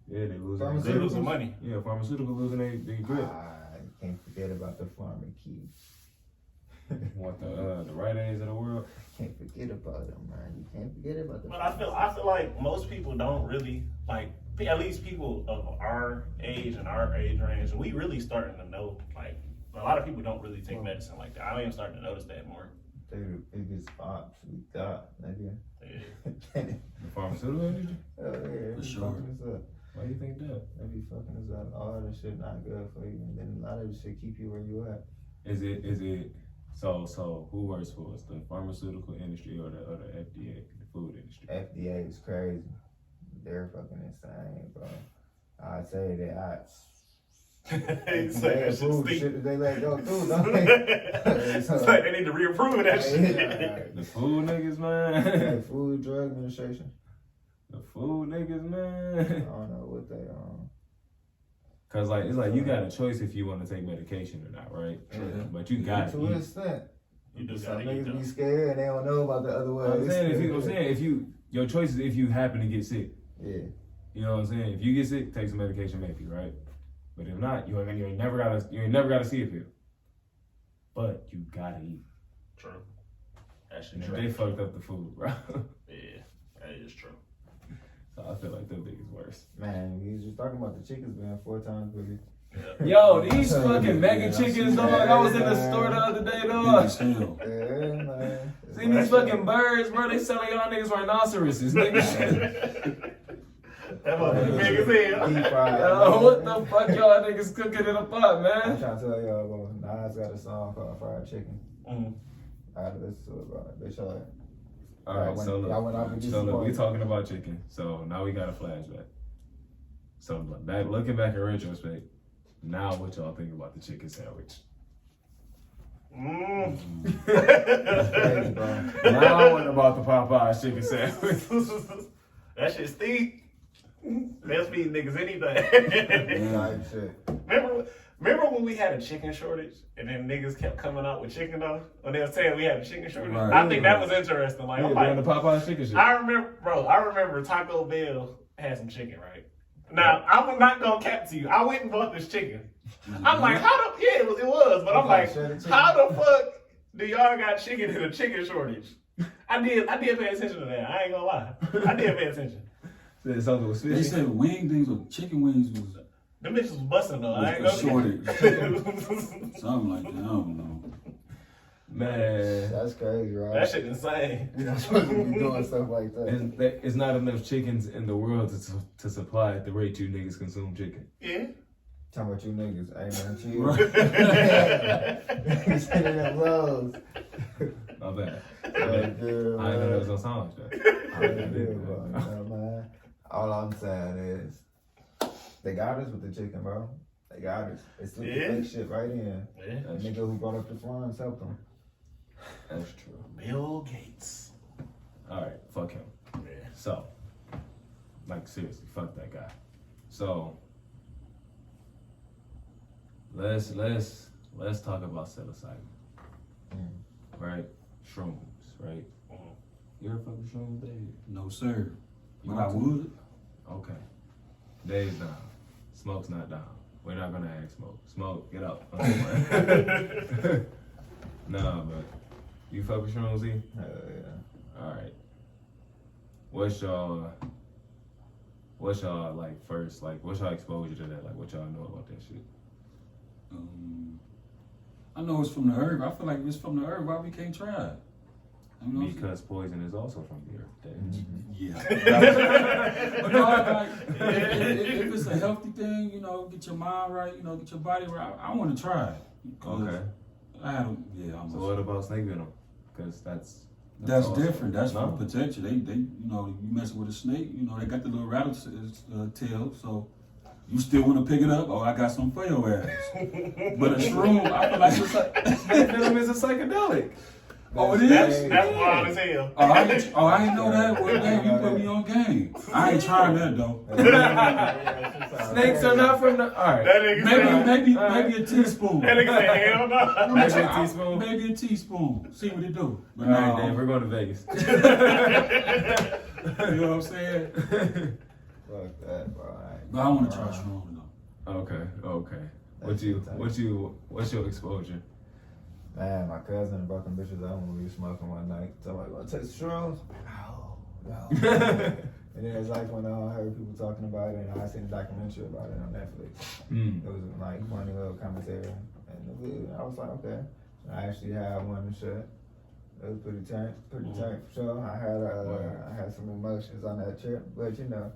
Yeah, they losing. Pharmaceuticals. They losing money. Yeah, pharmaceutical losing they grip. I can't forget about the pharmacy. What the Rite Aids of the world? Can't forget about them, man. You can't forget about them. But I feel like most people don't really like. At least people of our age and our age range, we really starting to know. Like a lot of people don't really take medicine like that. I am starting to notice that more. They're the biggest ops we got, nigga. Yeah. The pharmaceutical industry? Oh yeah, For they sure. fucking us up. Why do you think that? They be fucking us up. All this shit not good for you, and then a lot of this shit keep you where you at. Is it so who works for us? The pharmaceutical industry or the FDA, the food industry? FDA is crazy. They're fucking insane, bro. I'd say that It's like that shit food stink. shit that they let go through, don't they? It's like they need to reapprove that shit. The food niggas, Yeah, man. Food Drug Administration. The food niggas, I man. don't know what they Cause like it's like you got a choice if you want to take medication or not, right? Yeah. But you got to an extent. You just Some gotta eat niggas be them. scared and they don't know about the other way. I'm saying if you your choice is if you happen to get sick. Yeah. You know what I'm saying? If you get sick, take some medication, maybe, right? But if not, you ain't never gotta see a pill. But you gotta eat. True. That shit And true. they fucked up the food, bro. Yeah, that is true. So I feel like them niggas worse. Man, we was just talking about the chickens being 4 times bigger. Yeah. Yo, these Yeah, fucking mega yeah, chickens, yeah, dog. I was in the man. store the other day, Big dog. as hell. Yeah, man. See these fucking birds, bro. They selling y'all niggas rhinoceroses, nigga. That motherfucker big as hell. Deep fried. Yo, what the fuck y'all niggas cooking in a pot, I'm man? trying to tell y'all, bro. Nas got a song called Fried Chicken. Mm. I had to listen to it, bro. They show it. All right, so Y'all went off look, and so look, we disappointed. talking about chicken. So now we got a flashback. So looking back in retrospect, now what y'all think about the chicken sandwich? Mm. Crazy, bro. Now what about the Popeyes chicken sandwich? That shit stink. They'll feed niggas anything. Like shit. Remember when we had a chicken shortage and then niggas kept coming out with chicken though? When they were saying we had a chicken shortage? Right. I think that was interesting. Like, Yeah, I'm during like, the Popeyes chicken shit. I remember Taco Bell had some chicken, right? Now, I'm not gonna cap to you. I went and bought this chicken. I'm like, it was, but I'm like, how the fuck do y'all got chicken in a chicken shortage? I did pay attention to that. I ain't gonna lie. I did pay attention. Said something was They fishy. said wing things or chicken wings was Them bitches was busting though. I ain't a gonna shortage. cap. Something like that. I don't know. Man, That's crazy, right? That shit insane. You're not supposed to be doing stuff like that. it's not enough chickens in the world to supply at the rate you niggas consume chicken. Yeah. Talking about you niggas. Hey, man, chill. Right. Sending them lows. My bad. Oh, good, I didn't know that was man. on song like that. I ain't good, bro. You know, man. All I'm saying is, they got us with the chicken, bro. They got us. They slipped the Yeah. fake shit right in. Yeah. That nigga who brought up the swans helped them. That's true. Bill Gates. All right, fuck him. Yeah. So, like seriously, fuck that guy. So, let's talk about psilocybin, right? Shrooms, right? Mhm. You ever fuck with shrooms, Dave? No, sir. You But I want to? would. Okay. Dave's down. Smoke's not down. We're not gonna ask Smoke. Smoke, get up. Nah, but you fuck with shrooms, E? Hell yeah. All right. What's y'all like first? Like, what's y'all exposure to that? Like, what y'all know about that shit? I know it's from the herb. I feel like if it's from the herb, why we can't try it? I know it's- Because poison is also from the earth, Dave. Yeah. But no, like, if it's a healthy thing, you know, get your mind right, you know, get your body right. I want to try it. 'Cause Okay. I don't. Yeah, I'm. So what about snake venom? Because that's That's also- different. That's no? for protection. They, you know, you messing with a snake, you know, they got the little rattle tail, so you still want to pick it up. Oh, I got some for your ass. But a shroom, I feel like it's like, Snake venom is a psychedelic. oh, it That's is. wild as hell. Oh, I didn't know that. Well, damn, you put me on game. I ain't trying that though. Snakes are not from the. All right. That nigga said, Maybe a teaspoon. that nigga said, hell no. Maybe a teaspoon. Maybe a teaspoon. See what it do. But All right, no. Dave. We're going to Vegas. You know what I'm saying? Fuck that, bro. But I want to try shrooms though. Okay. That's What's your exposure? Man, my cousin brought them bitches out when we were smoking one night. So I'm like, wanna take some shrooms? No. And then it's like when I heard people talking about it, and I seen a documentary about it on Netflix. It was like funny little commentary, and I was like, okay. So I actually had one to shut. It was pretty tight for sure. I had some emotions on that trip, but you know.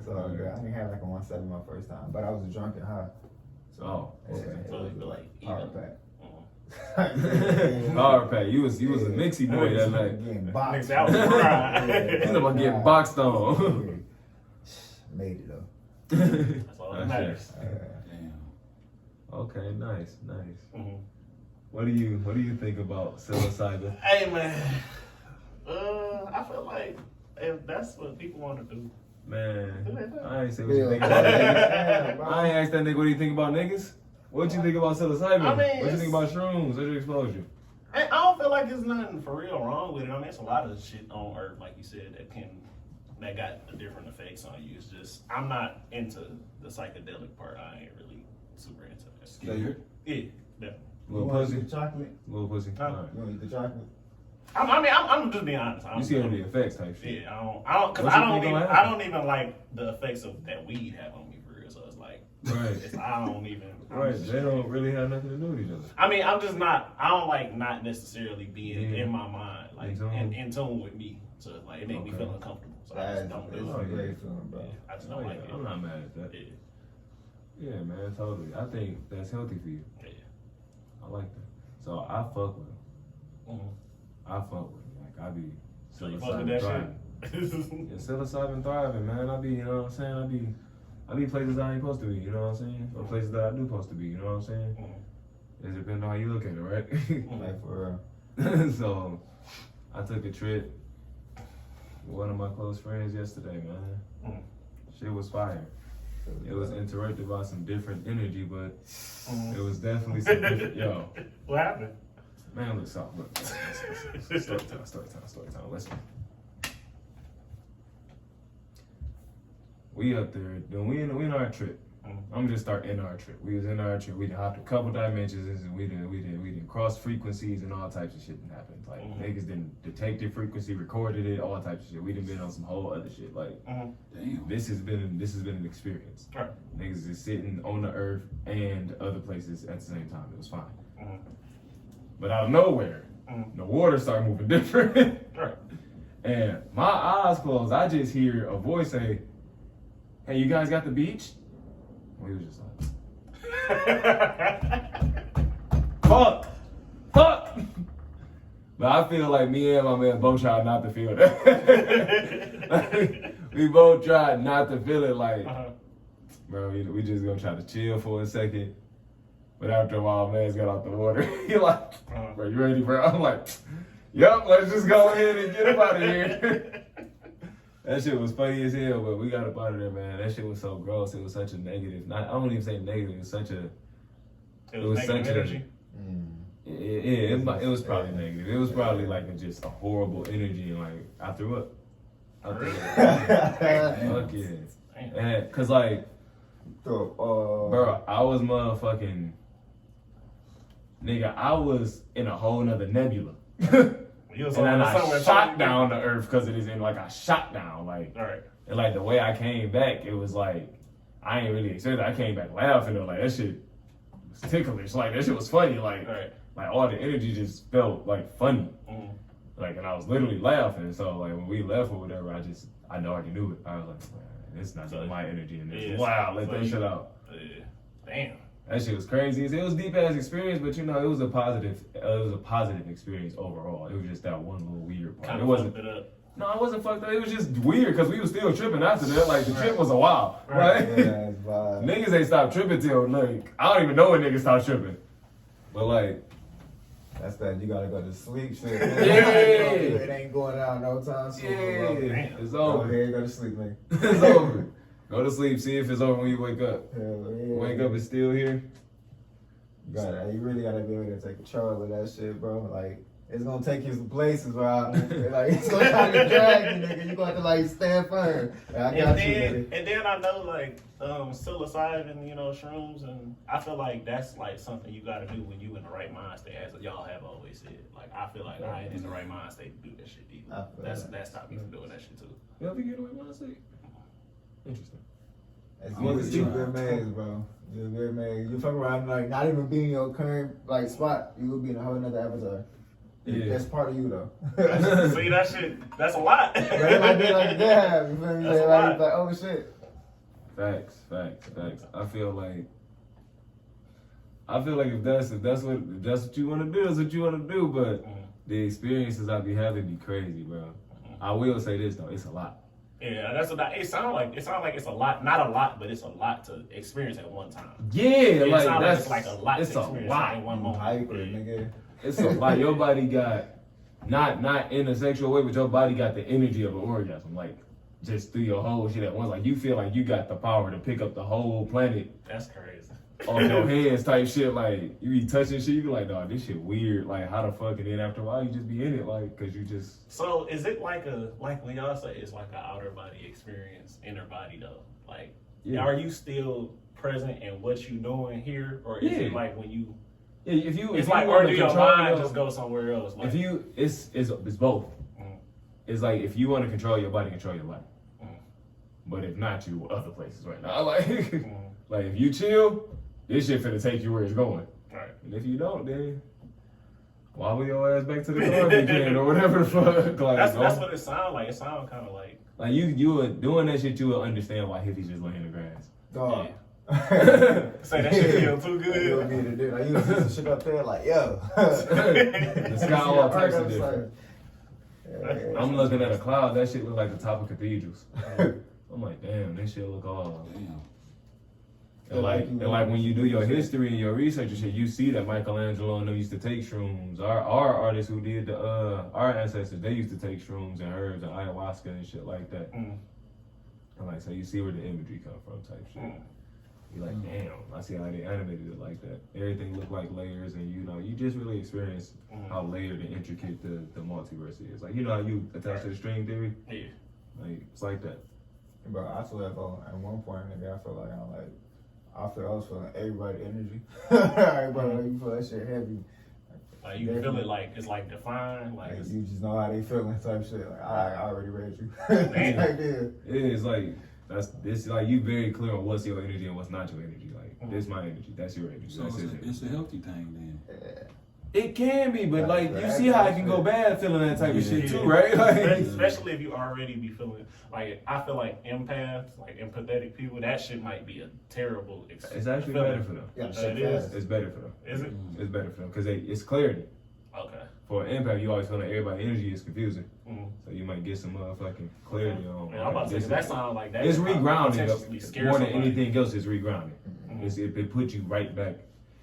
So yeah, I didn't have like a 170 my first time, but I was drunk and high. So okay. it So was you feel like hard even. pack. Hard pack. You was a mixy boy that night. Getting boxed. That was right. He's about getting boxed on. Made it though. That's all that matters. Damn. Okay, nice. Mm-hmm. What do you think about psilocybin? Hey man, I feel like if that's what people want to do, Man, I ain't say what you think about niggas. Yeah, I ain't asked that nigga what do you think about niggas. What you think about psilocybin? I mean, What you think about shrooms? What's your exposure? I don't feel like there's nothing for real wrong with it. I mean, it's a lot of shit on Earth, like you said, that got the different effects on you. It's just I'm not into the psychedelic part. I ain't really super into that. Scared? Yeah, definitely. Little You want pussy. the chocolate? Little pussy. Huh? Alright. You want to eat the chocolate? I'm just being honest. You see the effects type shit. Yeah, I don't, cause What I you don't think even, gonna I happen? don't even like the effects of that weed have on me for real. So it's like, Right. I don't even. I'm Right. just- They don't really have nothing to do with each other. I mean, I'm just not. I don't like not necessarily being Yeah. in my mind, like In tune. in tune with me. So like it make me Okay. feel uncomfortable. So I just don't do It's Oh, a it. yeah. great feeling, bro. Yeah, I just Oh, don't yeah, like it. I'm not mad at that. Yeah, Yeah, man, totally. I think that's healthy for you. yeah. I like that. So I fuck with them. Mm-hmm. I fuck with them. Like I be So you fuck with psilocybin that thriving. shit? Yeah, psilocybin thriving, man. I be, you know what I'm saying? I be places I ain't supposed to be, you know what I'm saying? Or places that I do supposed to be, you know what I'm saying? Mhm. It depends on how you look at it, right? Like for real. So I took a trip with one of my close friends yesterday, man. Mhm. Shit was fire. It was interrupted by some different energy, but it was definitely some different. Yo, What happened? man, look, stop. Look. Story time. Listen. We up there, we in our trip. I'm just start in our trip. We was in our trip. We done hopped a couple dimensions, and we didn't cross frequencies and all types of shit that happened. Like niggas didn't detect the frequency, recorded it, all types of shit. We done been on some whole other shit. Like Damn. this has been an experience. Right. Niggas is sitting on the earth and other places at the same time. It was fine. But out of nowhere, the water started moving different. Right. And my eyes closed. I just hear a voice say, "Hey, you guys got the beach?" We was just like, fuck. But I feel like me and my man both tried not to feel that. We both tried not to feel it. Like, bro, we just gonna try to chill for a second. But after a while, man's got out the water. He like, bro, you ready, bro? I'm like, yup, let's just go ahead and get him out of here. That shit was funny as hell, but we got up out of there, man. That shit was so gross. It was such a negative. I don't even say negative. It was such a. It was such negative a. energy. Yeah, it was probably negative. It was probably like just a horrible energy, and like I threw up. Fuck yeah. And, cause like, bro, I was motherfucking. Nigga, I was in a whole nother nebula. You was And then on I somewhere shot totally down to earth because it is in like I shot down like different. Right. and like the way I came back it was like I ain't really expected I came back laughing though like that shit was ticklish like that shit was funny like Right. like all the energy just felt like funny like and I was literally laughing so like when we left or whatever I already knew it I was like man, it's not So, my energy in this yeah, wow let so that you- shit out. Yeah. Damn. That shit was crazy. It was deep ass experience, but you know, it was a positive experience overall. It was just that one little weird part. Kind It of wasn't. fucked it up. No, it wasn't fucked up. It was just weird because we was still tripping after that. Like the trip was a while. Right. Right? Yeah, it's vibe. Niggas ain't stopped tripping till like I don't even know when niggas stopped tripping. But like, That's that you gotta go to sleep shit. Yeah. It ain't going out no time soon. yeah, bro. it's Go over. ahead, go to sleep, man. It's over. Go to sleep. See if it's over when you wake up. Hell yeah. Wake up, it's still here. You really gotta be able to take control of that shit, bro. Like, it's gonna take you some places where like it's gonna try to drag you, nigga. You gonna have to like stand firm. Like, I got you, nigga. And then I know like psilocybin, shrooms, and I feel like that's like something you got to do when you in the right mind state, as y'all have always said. Like I feel like I ain't in the right mind state to do that shit either. That stopped me from doing that shit too. You ever get in the right mind state? Interesting. You'll be amazed, bro. You'll be amazed. You fuck around like not even being in your current like spot. You will be in a whole nother avatar. Yeah. That's part of you though. See that shit? That's a lot. But it might be like that. You feel me? That's a Like, lot. oh shit. Facts. I feel like if that's what you want to do, that's what you want to do. But the experiences I be having be crazy, bro. I will say this though, it's a lot. Yeah, that's what it sounds like. It sounds like it's a lot, not a lot, but it's a lot to experience at one time. Yeah, It like sounds that's like it's like a lot it's to a experience lot. in one moment. Hyper, Yeah. nigga. It's a lot. Your body got not in a sexual way, but your body got the energy of an orgasm, like just through your whole shit at once. Like you feel like you got the power to pick up the whole planet That's crazy. off your hands, type shit. Like you be touching shit, you be like, dog, this shit weird. Like how the fuck? And then after a while, you just be in it, like, cause you just. So is it like when y'all say it's like an outer body experience, inner body though? Like, are you still present in what you doing here, or is it like when you? Yeah, if you like, or wanna do your control mind just go somewhere else? Like, it's both. It's like if you want to control your body, control your body. But if not, you other places right now. Like, like if you chill, this shit finna take you where it's going. Right. And if you don't, then wobble your ass back to the car if you can, or whatever the fuck. Like, that's what it sounds like. It sounds kind of like you would doing that shit. You would understand why hippies just lay in the grass. Dog. say that shit feel too You good. need to do. Like you was some shit up there, like yo. The sky all types of different. Yeah. I'm looking at a cloud. That shit look like the top of cathedrals. I'm like, damn, this shit look all. And like when you do your history and your research and shit, you see that Michelangelo and them used to take shrooms. Our artists who did our ancestors, they used to take shrooms and herbs and ayahuasca and shit like that. And like, so you see where the imagery come from, type shit. You're like, damn, I see how they animated it like that. Everything looked like layers, and you just really experience how layered and intricate the multiverse is. Like, how you attach to the string theory? Yeah. Like, it's like that. Bro, I swear, bro, at one point, nigga, I feel like I was feeling everybody energy. Alright, bro, like, you feel that shit heavy. Like you feel it like it's like defined, like you just know how they feeling type shit. Like I already read you. Damn. Like this. It's like this like you very clear on what's your energy and what's not your energy. Like this my energy, that's your energy. So That's his energy. it's a healthy thing then. Yeah. It can be, but like you see how it can go bad feeling that type of shit too, right? Like, especially if you already be feeling like I feel like empaths, like empathetic people, that shit might be a terrible experience. it's actually better for them. Yeah, it is. It's better for them. Is it? It's better for them because it's clarity. Okay. For an empath, you always feel like everybody's energy is confusing, so you might get some motherfucking clarity on. Yeah, I'm about to say that sound like that. It's regrounding. Potentially More than anything else, it's regrounding. It puts you right back.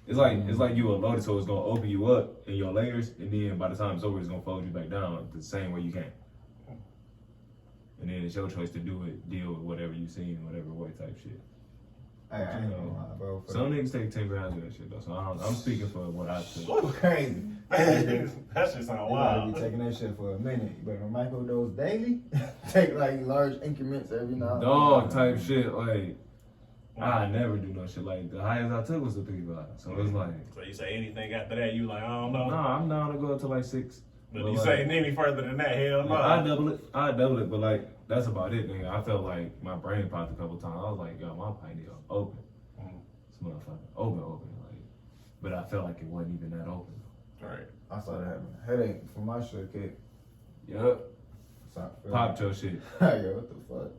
It's like you are loaded, so it's gonna open you up in your layers, and then by the time it's over, it's gonna fold you back down the same way you can. And then it's your choice to deal with whatever you seen, whatever way type shit. I ain't gonna lie, bro. Some niggas take 10 grams of that shit though, so I'm speaking for what I took. Crazy. That shit sound You gotta wild. be taking that shit for a minute. You better microdose daily. Take like large increments every now and then. Dog type shit, like I never do no shit like the highest I took was the 3-5. So it's like, So you say anything after that, you like I don't know. nah, I'm down to go up to like 6. But you like, say any further than that, hell no. I double it, but like that's about it, nigga. I felt like my brain popped a couple times. I was like, yo, my pineal open. This motherfucker open, like. But I felt like it wasn't even that open. Right. I started having a headache from my shit, kid. Yup. Popped your shit. Yo, what the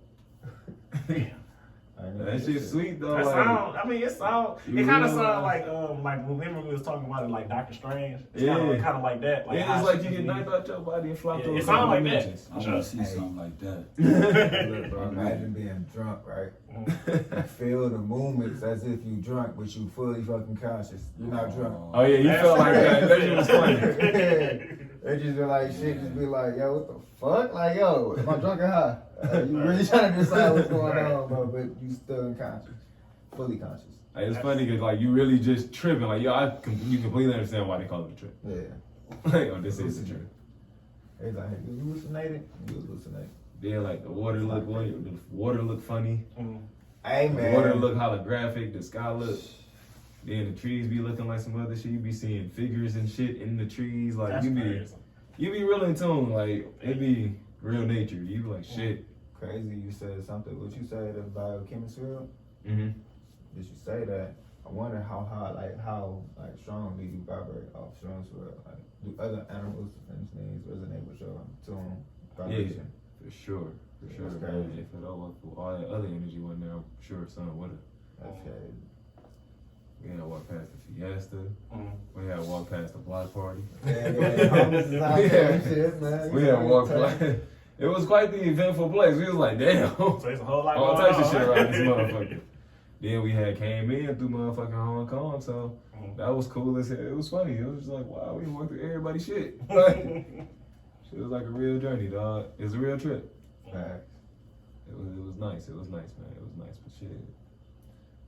fuck? Damn. That shit's sweet though. That Like, sound. I mean, it kind of realize- sounds like remember we was talking about it like Doctor Strange. It's Yeah. kind of like that. Like yeah, it's like you get knifed out your body and flop Yeah, through it a sound couple like that. dimensions. I want to see something like that. Look, bro, imagine being drunk, right? You feel the movements as if you drunk, but you fully fucking conscious. You're not drunk. Oh yeah, you felt like that. That shit was funny. They just be like shit, just be like, yo, what the fuck? Like, yo, am I drunk or high? You really trying to decide what's going on, bro, but you still unconscious, fully conscious. Like, it's funny because like you really just tripping. Like you completely understand why they call it a trip. Yeah. Like, oh, this is true. It's like, you hallucinated? You hallucinated. Then like the water look funny. Hey, man. The water look holographic. The sky look. Then the trees be looking like some other shit. You be seeing figures and shit in the trees. Like That's you crazy. be real in tune. Like it be real nature. You be like shit. Crazy, you said something. What you said about biochemistry? Mm-hmm. Did you say that? I wonder how high, how strongly you vibrate off Shrooms. Like, do other animals and things resonate with your tune vibration? For sure. For sure. That's Man. crazy. If it all that other energy wasn't there, I'm sure son would have. That's crazy. We had to walk past the fiesta. We had to walk past the block party. We had to walk past. It was quite the eventful place. We was like, damn. So it's a whole lot All going types of on. shit around this motherfucker. Then we had came in through motherfucking Hong Kong, so that was cool as hell. It was funny. It was just like, wow, we walked through everybody's shit. Like, shit was like a real journey, dog. It was a real trip. Facts. It was nice. It was nice, man. It was nice, but shit.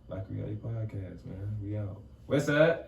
Like Reality Podcast, man. We out. West side.